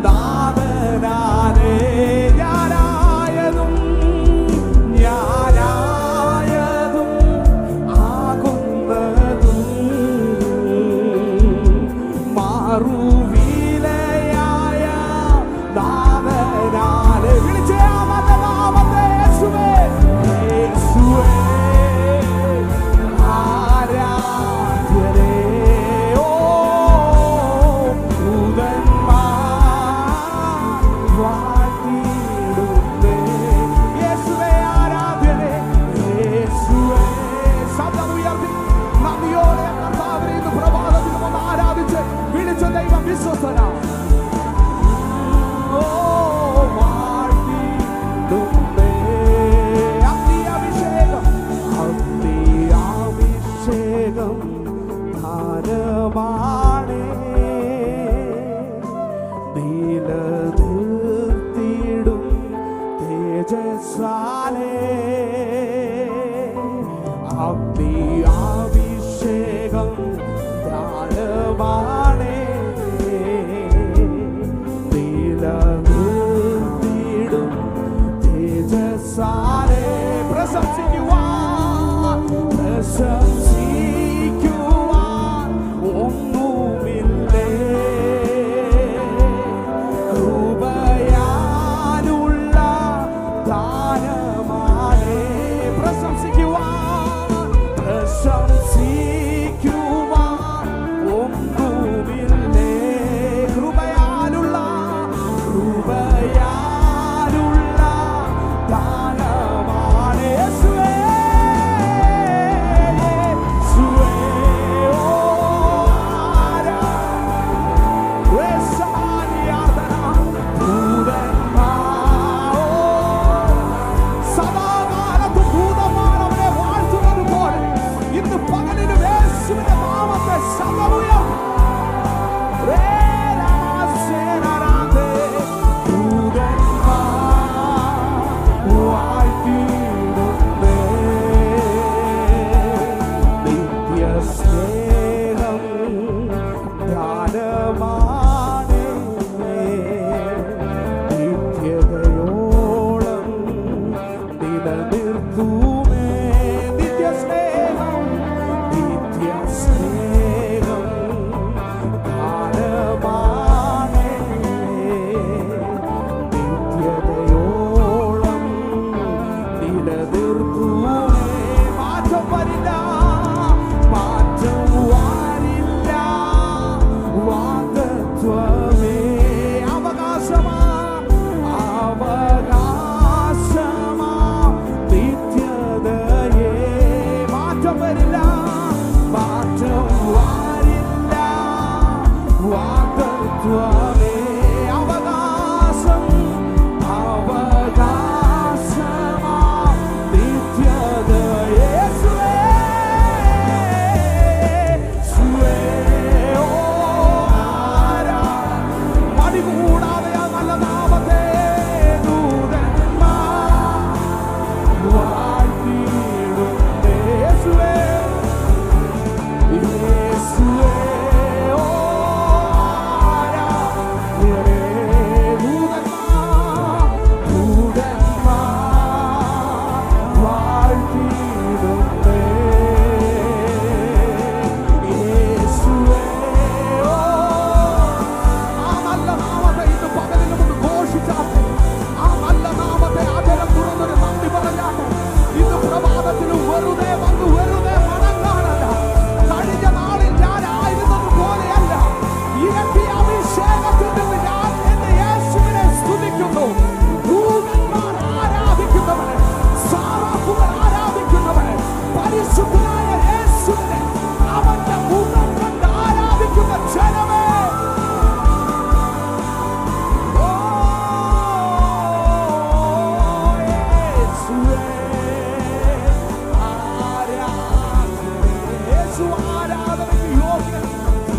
നാഥനാലേ. ഞാനായതും ആകുന്നതും മറുവിലയായ നാഥനാലേ. വിളിച്ചേ അവന്റെ നാമത്തെ, യേശുവേ, യേശുവേ ആരാധ്യനേ. ഓ ദൂതന്മാർ വാഴ്ത്തിടുന്നേ. യേശുവേ ആരാധ്യനേ, യേശുവേ. ശബ്ദം ഉയർത്തി നന്ദിയോടെ കർത്താവിനെ ഇന്ന് പ്രഭാതത്തിൽ ഒന്ന് ആരാധിച്ച് വിളിച്ച ദൈവം വിശ്വസ്തനാണ്. അഗ്നിയാഭിഷേകം ധാരമാണേ, നീലതീർത്തിടും തേജസ്സാലേ. അഗ്നിയാഭിഷേകം ധാരമാണേ, നീലതീർത്തിടും തേജസ്സാലേ. പ്രശംസിക്കുവാൻ ഒന്നുമില്ലേ, കൃപയാലുള്ള ദാനമാ.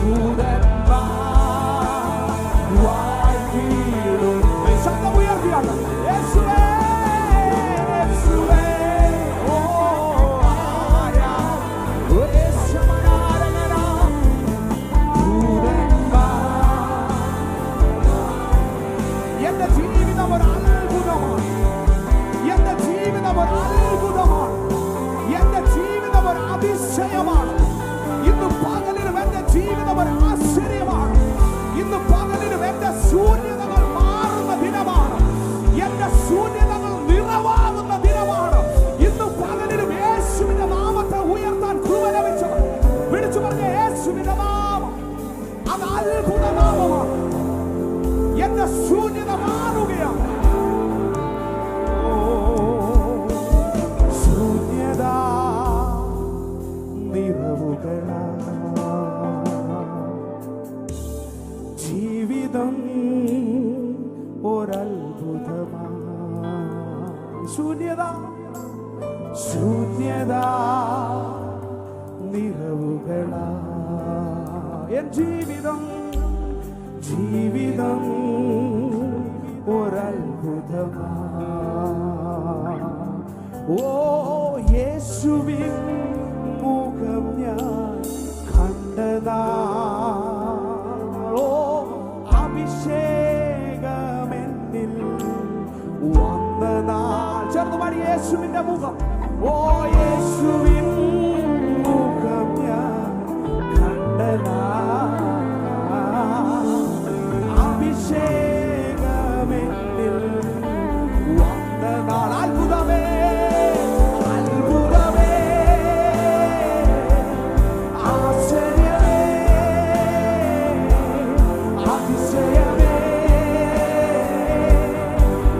ദൂതന്മാർ വാഴ്ത്തിയിടും. ശബ്ദം ഉയർത്തിയാണ് യേശുവേ, യേശുവേ, ഓ ആരാ, യേശുമനാരകനാ, ദൂതന്മാർ. എന്റെ ജീവിതം ഒരു അത്ഭുതമാണ്. എന്റെ ജീവിതം ഒരു അത്ഭുതമാണ്. എന്റെ ജീവിതം ഒരു അതിശയമാണ്. ഇന്ന് പകലിലും എന്റെ ജീവിതം ഒരു ആശ്ചര്യമാണ്. ഇന്ന് പകലിലും എന്റെ ശൂന്യതകൾ മാറുന്ന ദിനമാണ്. എന്റെ ശൂന്യതകൾ നിറവാകുന്ന ദിനമാണ്. ഇന്ന് പകലിലും യേശുവിന്റെ നാമത്തെ ഉയർത്താൻ കൃപ ലഭിച്ചവർ വിളിച്ചു പറഞ്ഞ യേശുവിന്റെ നാമം അത് അത്ഭുത നാമമാണ്. എന്റെ ശൂന്യത മാറുകയാണ്. ശൂന്യത നിറവുകളാ, ജീവിതം ഒരത്ഭുതമാ. ശൂന്യത, ശൂന്യത നിറവുകളാ, എൻ ജീവിതം, ജീവിതം ഒരത്ഭുതമാ. ഓ യേശുവിൻ മുഖം ഞാൻ കണ്ടതാ. ഓ അഭിഷേകമെന്നിൽ വന്നതാ. ചേർന്ന് പാടി യേശുവിന്റെ മുഖം. ഓ യേശുവിൻ മുഖം ഞാൻ കണ്ടതാ. അഭിഷേകമെന്നിൽ വന്നതാ. അത്ഭുതമേ, അത്ഭുതമേ, ആശ്ചര്യമേ, അതിശയമേ,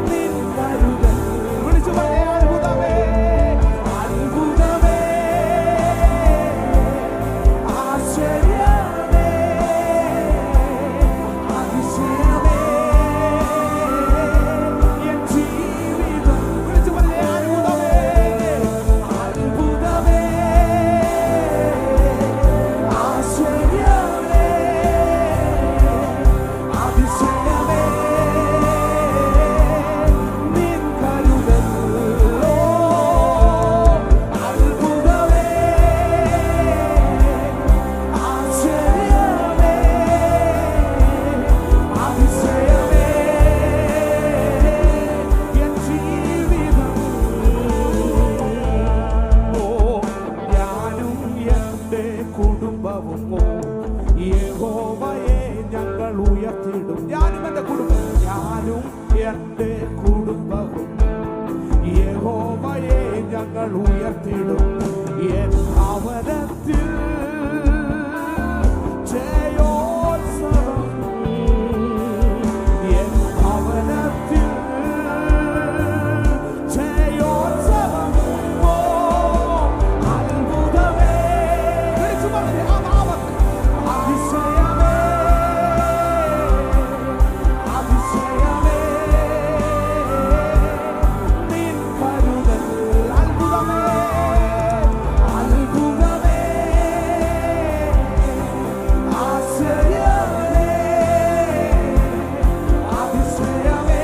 നിൻ കരുതൽ. വിളിച്ചു പറയേ അത്ഭുതമേ, അത്ഭുതമേ, ആശ്ചര്യമേ, അതിശയമേ, എൻ ജീവിതം. വിളിച്ചു പറയേ അത്ഭുതമേ, അത്ഭുതമേ, ആശ്ചര്യമേ, അതിശയമേ, നിൻ കരുതൽ. ഓ അത്ഭുതമേ, ആശ്ചര്യമേ, അതിശയമേ, എൻ ജീവിതം. ഓ ഞാനും എന്റെ കുടുംബവും യഹോവയെ ഞങ്ങൾ ഉയർത്തിടും. ഞാനും എന്റെ കുടുംബം, ഞാനും എന്റെ കുടുംബവും യഹോവയെ ഞങ്ങൾ ഉയർത്തിടും. എൻ ഭവനത്തിൽ ജയോത്സവം, എൻ ഭവനത്തിൽ ജയോത്സവം. ഓ അത്ഭുതമേ, വിളിച്ചു പറഞ്ഞേ ആ നാമത്തെ. അതിശയമേ, അതിശയമേ, നിൻ കരുതൽ. അത്ഭുതമേ, അത്ഭുതമേ, ആശ്ചര്യമേ, അതിശയമേ,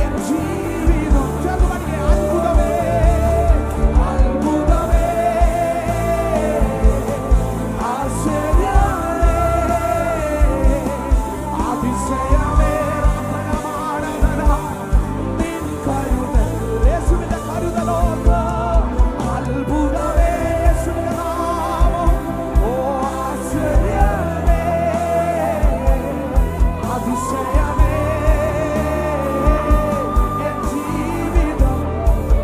എൻ ജീവിതം. ചേർന്ന് പാടിക്കേ അത്ഭുതമേ, അത്ഭുതമേ, ആശ്ചര്യമേ, അതിശയമേ, രമണമാണവനാ, നിൻ കരുതൽ. യേശുവിന്റെ കരുതലോർത്ത് അത്ഭുതമേ, യേശുവിന്റെ നാമം. ഓ ആശ്ചര്യമേ, അതിശയമേ, എൻ ജീവിതം.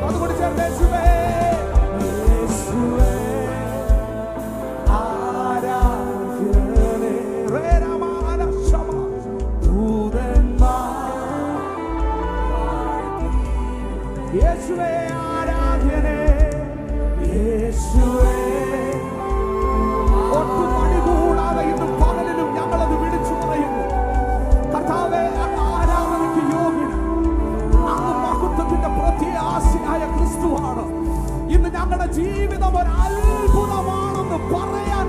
അതുകൊണ്ട് ചേർന്ന് യേശുവേ, യേശുവേ, ആരാധ്യനേ, രേരമാനശമ, ദൂതന്മാർ. യേശുവേ ആരാധ്യനേ, യേശുവേ. ഒട്ടും മടി കൂടാതെ ഇന്ന് പകലിലും ഞങ്ങളത് വിളിച്ചു പറയുന്നു. കർത്താവേ, അങ്ങ് ആരാധനയ്ക്ക് യോഗ്യൻ. അങ്ങ് മഹത്വത്തിന്റെ പ്രത്യാശയായ ക്രിസ്തുവാണ്. ഇന്ന് ഞങ്ങളുടെ ജീവിതം ഒരു അത്ഭുതമാണെന്ന് പറയാൻ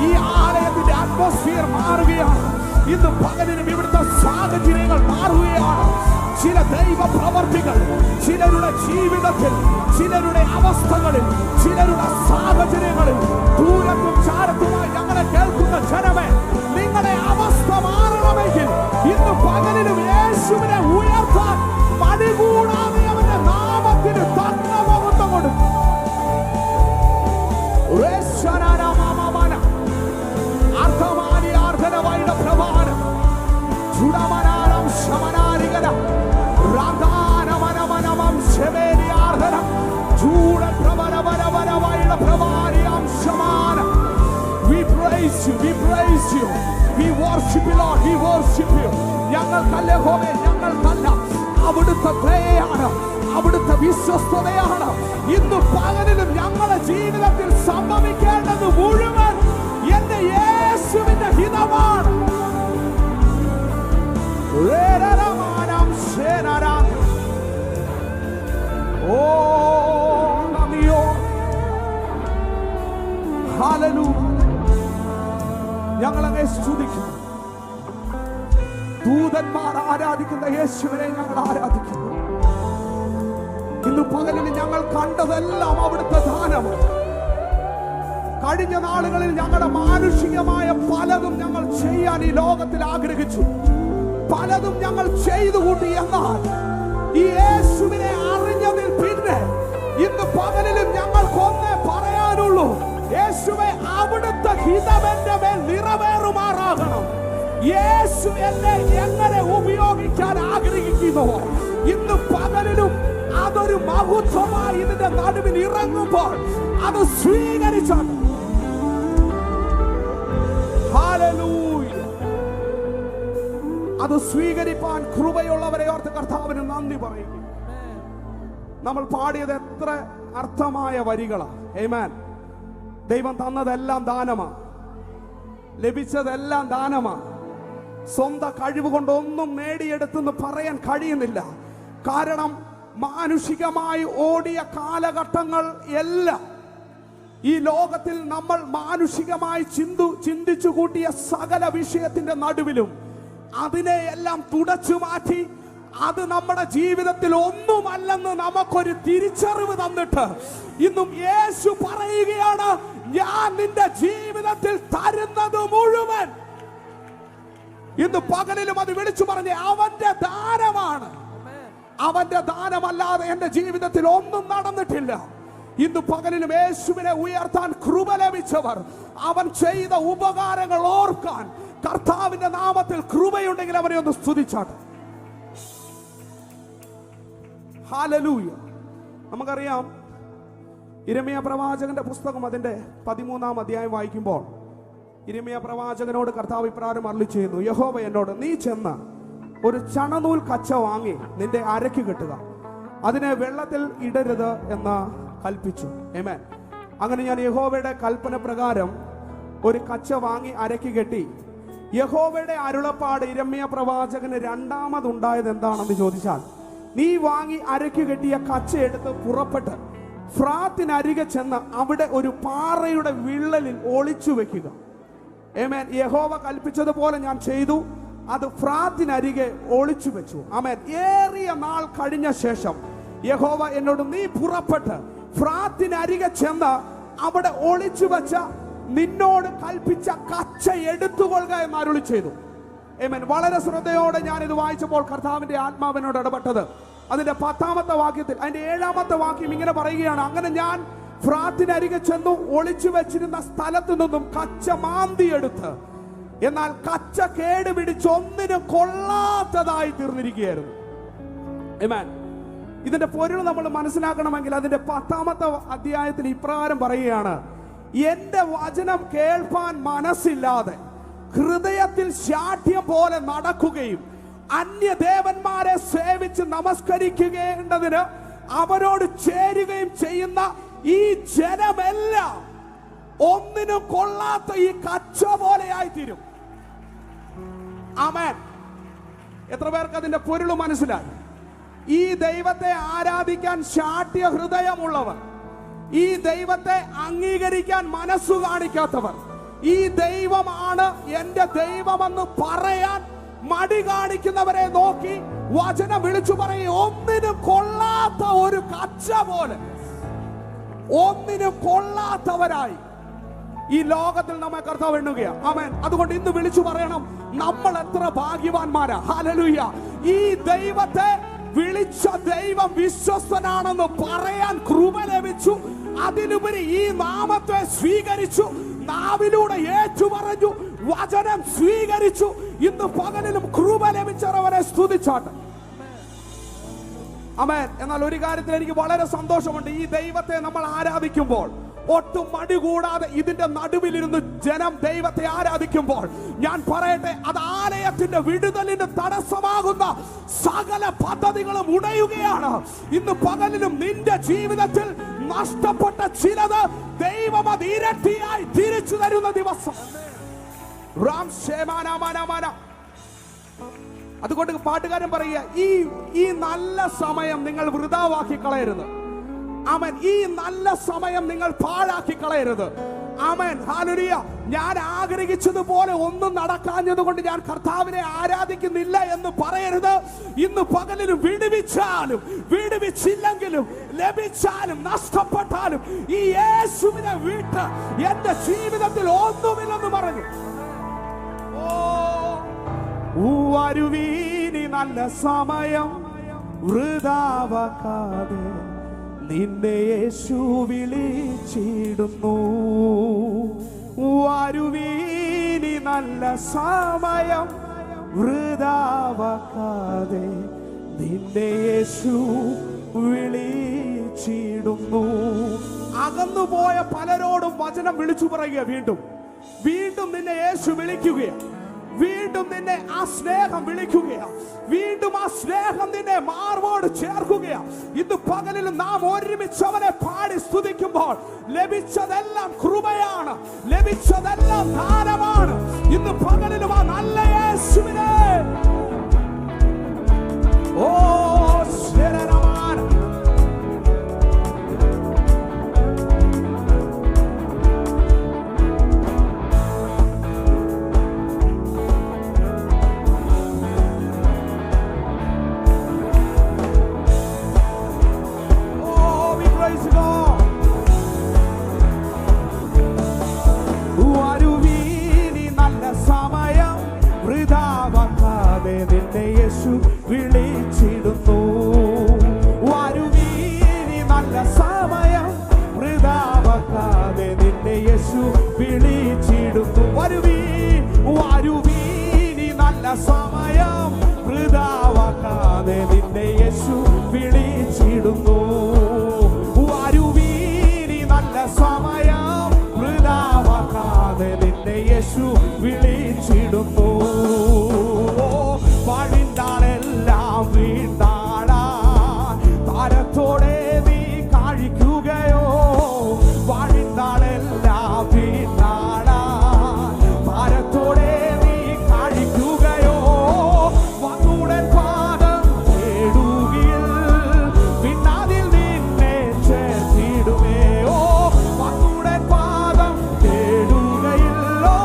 ഈ ആലയത്തിന്റെ അറ്റ്മോസ്ഫിയർ മാറുകയാണ്. ഇന്ന് പകലിനും ഇവിടുത്തെ സാഹചര്യങ്ങൾ മാറുകയാണ്. ചില ദൈവ പ്രവർത്തികൾ ചിലരുടെ ജീവിതത്തിൽ, ചിലരുടെ അവസ്ഥകളിൽ, ചിലരുടെ സാഹചര്യങ്ങളിൽ ദൂരത്തും ചാരത്തുമായി ഞങ്ങളെ കേൾക്കുന്ന ജനമേ, നിങ്ങളുടെ അവസ്ഥ മാറണമെങ്കിൽ ഇന്ന് പകലിനും യേശുവിനെ ഉയർത്താൻ മടികൂടാതെ അവന്റെ നാമത്തിന് തന്നമഹത്വം കൊടുക്കും. We praise you. We worship you, Lord. We worship you. ഞങ്ങൾക്കല്ല യഹോവേ, ഞങ്ങൾക്കല്ല, അവിടുത്തെ ദയയാണ്, അവിടുത്തെ വിശ്വസ്തതയാണ് ഇന്ന് പകലിലും ഞങ്ങളുടെ ജീവിതത്തിൽ സംഭവിക്കേണ്ടത് മുഴുവൻ എന്റെ യേശുവിന്റെ ഹിതമാണ്. ഓ നന്ദിയോ, ഹല്ലേലൂയ. ഞങ്ങളങ്ങേ സ്തുതിക്കുന്നു. ദൂതന്മാർ ആരാധിക്കുന്ന യേശുവിനെ ഞങ്ങൾ ആരാധിക്കുന്നു. ഇന്ന് പകലിൽ ഞങ്ങൾ കണ്ടതെല്ലാം അവിടുത്തെ ദാനമാണ്. കഴിഞ്ഞ നാളുകളിൽ ഞങ്ങളുടെ മാനുഷികമായ പലതും ഞങ്ങൾ ചെയ്യാൻ ഈ ലോകത്തിൽ ആഗ്രഹിച്ചു, പലതും ഞങ്ങൾ ചെയ്തു കൂട്ടി. എന്നാൽ ഈ യേശുവിനെ അറിഞ്ഞതിൽ പിന്നെ ഇന്ന് പകലിലും ഞങ്ങൾക്കൊന്നേ പറയാനുള്ളൂ: യേശുവേ, അവിടുത്തെ ഹിതം എന്റെ മേൽ നിറവേറുമാറാകണം. യേശു എന്നെ എങ്ങനെ ഉപയോഗിക്കാൻ ആഗ്രഹിക്കുന്നുവോ ഇന്ന് പകലിലും അതൊരു മഹത്വമായി ഇതിന്റെ നടുവിൽ ഇറങ്ങുമ്പോൾ അത് സ്വീകരിച്ചാൽ അത് സ്വീകരിപ്പാൻ കൃപയുള്ളവരെ ഓർത്ത് കർത്താവിന് നന്ദി പറയുക. നമ്മൾ പാടിയത് എത്ര അർത്ഥമായ വരികളാണ്. ആമേൻ. ദൈവം തന്നതെല്ലാം ദാനമാണ്, ലഭിച്ചതെല്ലാം ദാനമാണ്. സ്വന്തം കഴിവ് കൊണ്ടൊന്നും നേടിയെടുത്തെന്ന് പറയാൻ കഴിയുന്നില്ല. കാരണം മാനുഷികമായി ഓടിയ കാലഘട്ടങ്ങൾ എല്ലാം ഈ ലോകത്തിൽ നമ്മൾ മാനുഷികമായി ചിന്തിച്ചു കൂട്ടിയ സകല വിഷയത്തിന്റെ നടുവിലും അതിനെയെല്ലാം തുടച്ചു മാറ്റി അത് നമ്മുടെ ജീവിതത്തിൽ ഒന്നുമല്ലെന്ന് നമുക്കൊരു തിരിച്ചറിവ് തന്നിട്ട് ഇന്നും യേശു പറയുകയാണ്: ഞാൻ നിന്റെ ജീവിതത്തിൽ തരുന്നത് മുഴുവൻ. ഇന്ന് പകലിലും അത് വിളിച്ചു പറഞ്ഞ് അവന്റെ ദാനമാണ്. അവന്റെ ദാനമല്ലാതെ എന്റെ ജീവിതത്തിൽ ഒന്നും നടന്നിട്ടില്ല. ഇന്ന് പകലിലും യേശുവിനെ ഉയർത്താൻ കൃപ ലഭിച്ചവർ അവൻ ചെയ്ത ഉപകാരങ്ങൾ ഓർക്കാൻ കർത്താവിന്റെ നാമത്തിൽ കൃപയുണ്ടെങ്കിൽ അവരെ ഒന്ന് സ്തുതിച്ചാട്ടെ. ഹല്ലേലൂയ. നമുക്കറിയാം, യിരെമ്യാ പ്രവാചകന്റെ പുസ്തകം അതിന്റെ 13-ാം അധ്യായം വായിക്കുമ്പോൾ യിരെമ്യാ പ്രവാചകനോട് കർത്താവ് ഇപ്രകാരം അരുളി ചെയ്യുന്നു: യഹോവ എന്നോട്, നീ ചെന്ന് ഒരു ചണനൂൽ കച്ച വാങ്ങി നിന്റെ അരയ്ക്ക് കെട്ടുക, അതിനെ വെള്ളത്തിൽ ഇടരുത് എന്ന് കൽപ്പിച്ചു. ആമേൻ. അങ്ങനെ ഞാൻ യഹോവയുടെ കൽപ്പന പ്രകാരം ഒരു കച്ച വാങ്ങി അരയ്ക്ക് കെട്ടി. യഹോവയുടെ അരുളപ്പാട് യിരെമ്യാ പ്രവാചകന് രണ്ടാമതുണ്ടായത് എന്താണെന്ന് ചോദിച്ചാൽ, നീ വാങ്ങി അരയ്ക്ക് കെട്ടിയ കച്ച എടുത്ത് പുറപ്പെട്ട് ഫ്രാത്തിനരികെ ചെന്ന് അവിടെ ഒരു പാറയുടെ വിള്ളലിൽ ഒളിച്ചു വെക്കുക. ആമേൻ. യഹോവ കൽപ്പിച്ചതുപോലെ ഞാൻ ചെയ്തു. അത് ഫ്രാത്തിനരികെ ഒളിച്ചു വെച്ചു. ആമേൻ. ഏറിയ നാൾ കഴിഞ്ഞ ശേഷം യഹോവ എന്നോട്, നീ പുറപ്പെട്ട് ഫ്രാത്തിനരികെ ചെന്ന് അവിടെ ഒളിച്ചു വെച്ച നിന്നോട് കൽപ്പിച്ച കച്ച എടുത്തുകൊള്ളുക എന്ന് അരുളി ചെയ്തു. ആമേൻ. വളരെ ശ്രദ്ധയോടെ ഞാൻ ഇത് വായിച്ചപ്പോൾ കർത്താവിന്റെ ആത്മാവിനോട് ഇടപെട്ടത് അതിന്റെ 10-ാമത്തെ വാക്യത്തിൽ, അതിന്റെ 7-ാമത്തെ വാക്യം ഇങ്ങനെ പറയുകയാണ്: അങ്ങനെ ഞാൻ ഫ്രാത്തിനരികെ ചെന്നു ഒളിച്ചു വെച്ചിരുന്ന സ്ഥലത്തു നിന്നും കച്ച മാന്തിയെടുത്ത്, എന്നാൽ കച്ച കേടുപിടിച്ച് ഒന്നിനും കൊള്ളാത്തതായി തീർന്നിരിക്കുകയായിരുന്നു. ആമേൻ. ഇതിന്റെ പൊരുൾ നമ്മൾ മനസ്സിലാക്കണമെങ്കിൽ അതിന്റെ 10-ാമത്തെ അധ്യായത്തിൽ ഇപ്രകാരം പറയുകയാണ്: എന്റെ വചനം കേൾപ്പാൻ മനസ്സില്ലാതെ ഹൃദയത്തിൽ ശാഠ്യം പോലെ നടക്കുകയും അന്യദേവന്മാരെ സേവിച്ച് നമസ്കരിക്കേണ്ടതിന് അവരോട് ചേരുകയും ചെയ്യുന്ന ഈ ജനമെല്ലാം ഒന്നിനും കൊള്ളാത്ത ഈ കച്ച പോലെയായി തീരും. ആമേൻ. എത്ര പേർക്ക് അതിന്റെ പൊരുൾ മനസ്സിലായി? ഈ ദൈവത്തെ ആരാധിക്കാൻ ശാഠ്യ ഹൃദയമുള്ളവർ, ഈ ദൈവത്തെ അംഗീകരിക്കാൻ മനസ്സു കാണിക്കാത്തവർ, ഈ ദൈവമാണ് എന്റെ ദൈവമെന്ന് പറയാൻ മടി കാണിക്കുന്നവരെ നോക്കി വചനം വിളിച്ചു പറയും, ഒന്നിനും കൊള്ളാത്ത ഒരു കച്ച പോലെ, ഒന്നിനും കൊള്ളാത്തവരായി ഈ ലോകത്തിൽ നമ്മെ കർത്താവ് എണ്ണുകയാണ്. ആമേൻ. അതുകൊണ്ട് ഇന്ന് വിളിച്ചു പറയണം, നമ്മൾ എത്ര ഭാഗ്യവാന്മാരാ. ഹല്ലേലൂയ. ഈ ദൈവത്തെ വിളിച്ച ദൈവം വിശ്വസ്തനാണെന്ന് പറയാൻ കൃപ ലഭിച്ചു. അതിലുപരി ഈ നാമത്തെ സ്വീകരിച്ചു, നാവിലൂടെ ഏറ്റുപറഞ്ഞു, വചനം സ്വീകരിച്ചു. ഇന്ന് പകലിലും കൃപ ലഭിച്ചവരെ സ്തുതിച്ചാട്ടെ. ആമേൻ. എന്നാൽ ഒരു കാര്യത്തിൽ എനിക്ക് വളരെ സന്തോഷമുണ്ട്. ഈ ദൈവത്തെ നമ്മൾ ആരാധിക്കുമ്പോൾ ഒട്ടും മടി കൂടാതെ ഇതിന്റെ നടുവിലിരുന്ന് ജനം ദൈവത്തെ ആരാധിക്കുമ്പോൾ ഞാൻ പറയട്ടെ, അത് ആലയത്തിന്റെ വിടുതലിന് തടസ്സമാകുന്ന സകല പദ്ധതികളും ഉടയുകയാണ്. ഇന്ന് പകലിലും നിന്റെ ജീവിതത്തിൽ നഷ്ടപ്പെട്ട ചിലത് ദൈവം അത് ഇരട്ടിയായി തിരിച്ചു തരുന്ന ദിവസം. അതുകൊണ്ട് പാട്ടുകാരൻ പറയുക, ഈ നല്ല സമയം നിങ്ങൾ വൃഥാവാക്കി കളയരുത്. ആമേൻ. ഈ നല്ല സമയം നിങ്ങൾ പാഴാക്കി കളയരുത്. ആമേൻ. ഹല്ലേലൂയ. ഞാൻ ആഗ്രഹിച്ചതുപോലെ ഒന്നും നടക്കാഞ്ഞത് കൊണ്ട് ഞാൻ കർത്താവിനെ ആരാധിക്കുന്നില്ല എന്ന് പറയരുത്. ഇന്ന് പകലിലും വിടുവിച്ചാലും വിടുവിച്ചില്ലെങ്കിലും ലഭിച്ചാലും നഷ്ടപ്പെട്ടാലും ഈ യേശുവിനെ വിട്ട് എന്റെ ജീവിതത്തിൽ ഒന്നുമില്ലെന്ന് പറഞ്ഞു. വരുവീനി നല്ല സമയം വൃഥാവാക്കാതെ നിന്നെ യേശു വിളിച്ചിടുന്നു. വരുവീനി നല്ല സമയം വൃഥാവാക്കാതെ നിന്നെ യേശു വിളിച്ചിടുന്നു. അകന്നുപോയ പലരോടും വചനം വിളിച്ചു പറയുക. വീണ്ടും വീണ്ടും നിന്നെ യേശു വിളിക്കുകയാണ്. വീണ്ടും നിന്നെ ആ സ്നേഹം വിളിക്കുകയാണ്. വീണ്ടും ആ സ്നേഹം നിന്നെ മാർവോട് ചേർക്കുകയാണ്. ഇന്ന് പകലിലും നാം ഒരുമിച്ച് അവനെ പാടി സ്തുതിക്കുമ്പോൾ ലഭിച്ചതെല്ലാം കൃപയാണ്, ലഭിച്ചതെല്ലാം ദാനമാണ്. ഇന്ന് പകലിലും ആ നല്ല യേശുവിനെ ശരണമാണ്. നിന്നെ യേശു വിളിച്ചിടുന്നു. വരുവീനി നല്ല സമയം വൃഥാവാക്കാതെ നിന്നെ യേശു വിളിച്ചിടുന്നു. വരുവീനി നല്ല സമയം വൃഥാവാക്കാതെ നിന്നെ യേശു വിളിച്ചിടുന്നു. വരുവീനി നല്ല സമയം വൃഥാവാക്കാതെ നിന്നെ യേശു വിളിച്ചിടുന്നു. വഴിണ്ടാളെല്ലാം വീണ്ടാടാ താരത്തോടെ നീ കഴിക്കുകയോ. വഴിണ്ടാളെല്ലാം വീണ്ടാടാ താരത്തോടെ നീ കഴിക്കുകയോ. വന്നുടൻ പാദം തേടുകിൽ പിന്നാതിൽ നിന്നെ ചേർത്തിടുമേയോ. വന്നുടൻ പാദം തേടുകയില്ലോ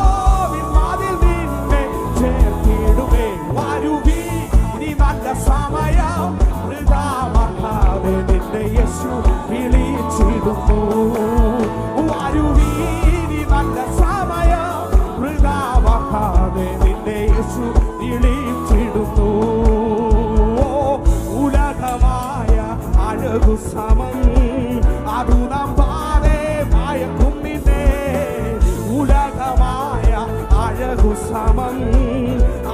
പിന്നാതിൽ നിന്നെ ചേർത്തിടുമേ. വരുവീനി നല്ല സമയം വൃഥാവാക്കാതെ നിന്നെ യേശു വിളിച്ചിടുന്നു. വരുവീനി നല്ല സമയം വൃഥാവാക്കാതെ നിന്നെ യേശു വിളിച്ചിടുന്നു. ഉലകമായ അഴകു സമം അതു നമ്പാതെ മയക്കും നിന്നെ. ഉലകമായ അഴകു സമം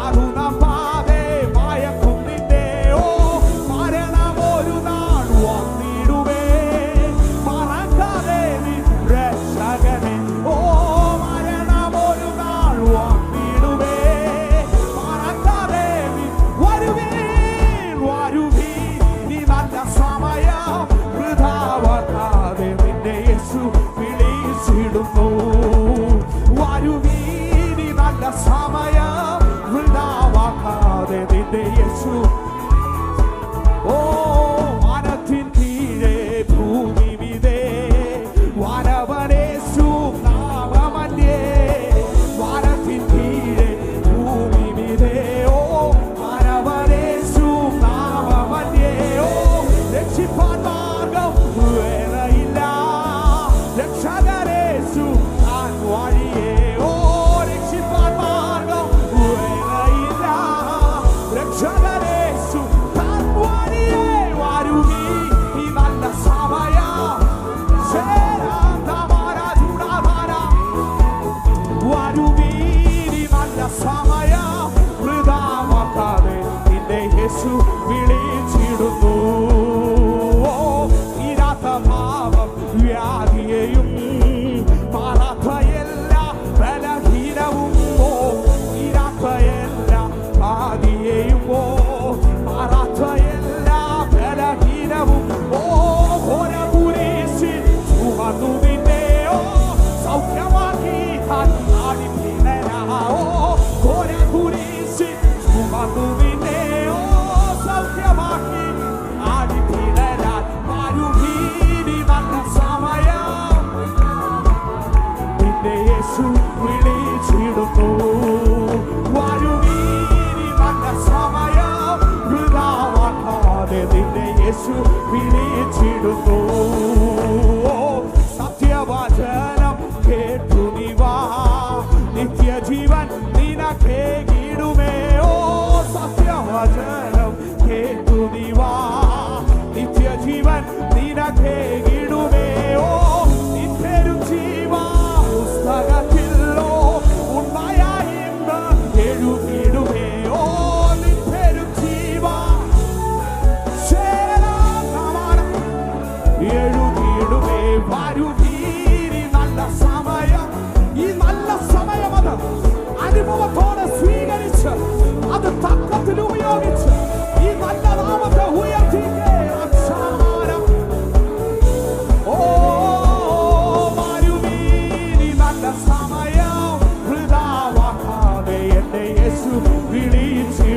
അതു നമ്പാതെ മയക്കും നിന്നെ. മരണം ഒരു നാൾ വന്നിടുവേ മറക്കാതെ നിൻ രക്ഷകനെ. മരണം ഒരു നാൾ വന്നിടുവേ മറക്കാതെ നിൻ. വരുവീനി നല്ല സമയം വൃഥാവാക്കാതെ നിന്നെ യേശു വിളിച്ചിടുന്നു. വരുവീനി നല്ല സമയം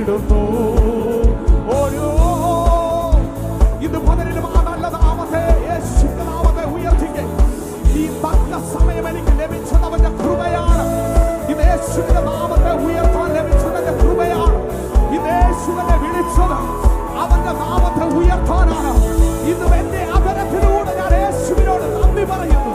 വിളിച്ചിടുന്നു. ഓരോ ഇത് പകലിലും ആ നല്ല നാമത്തെ, യേശുവിന്റെ നാമത്തെ ഉയർത്തിക്കേ. ഈ തക്ക സമയം എനിക്ക് ലഭിച്ചത് അവന്റെ കൃപയാണ്. ഇത് യേശുവിന്റെ നാമത്തെ ഉയർത്താൻ ലഭിച്ചതിന്റെ കൃപയാണ്. ഇത് യേശുവിനെ വിളിച്ചത് അവന്റെ നാമത്തെ ഉയർത്താനാണ്. ഇന്നും എന്റെ അധരത്തിലൂടെ ഞാൻ യേശുവിനോട് നന്ദി പറയുന്നു.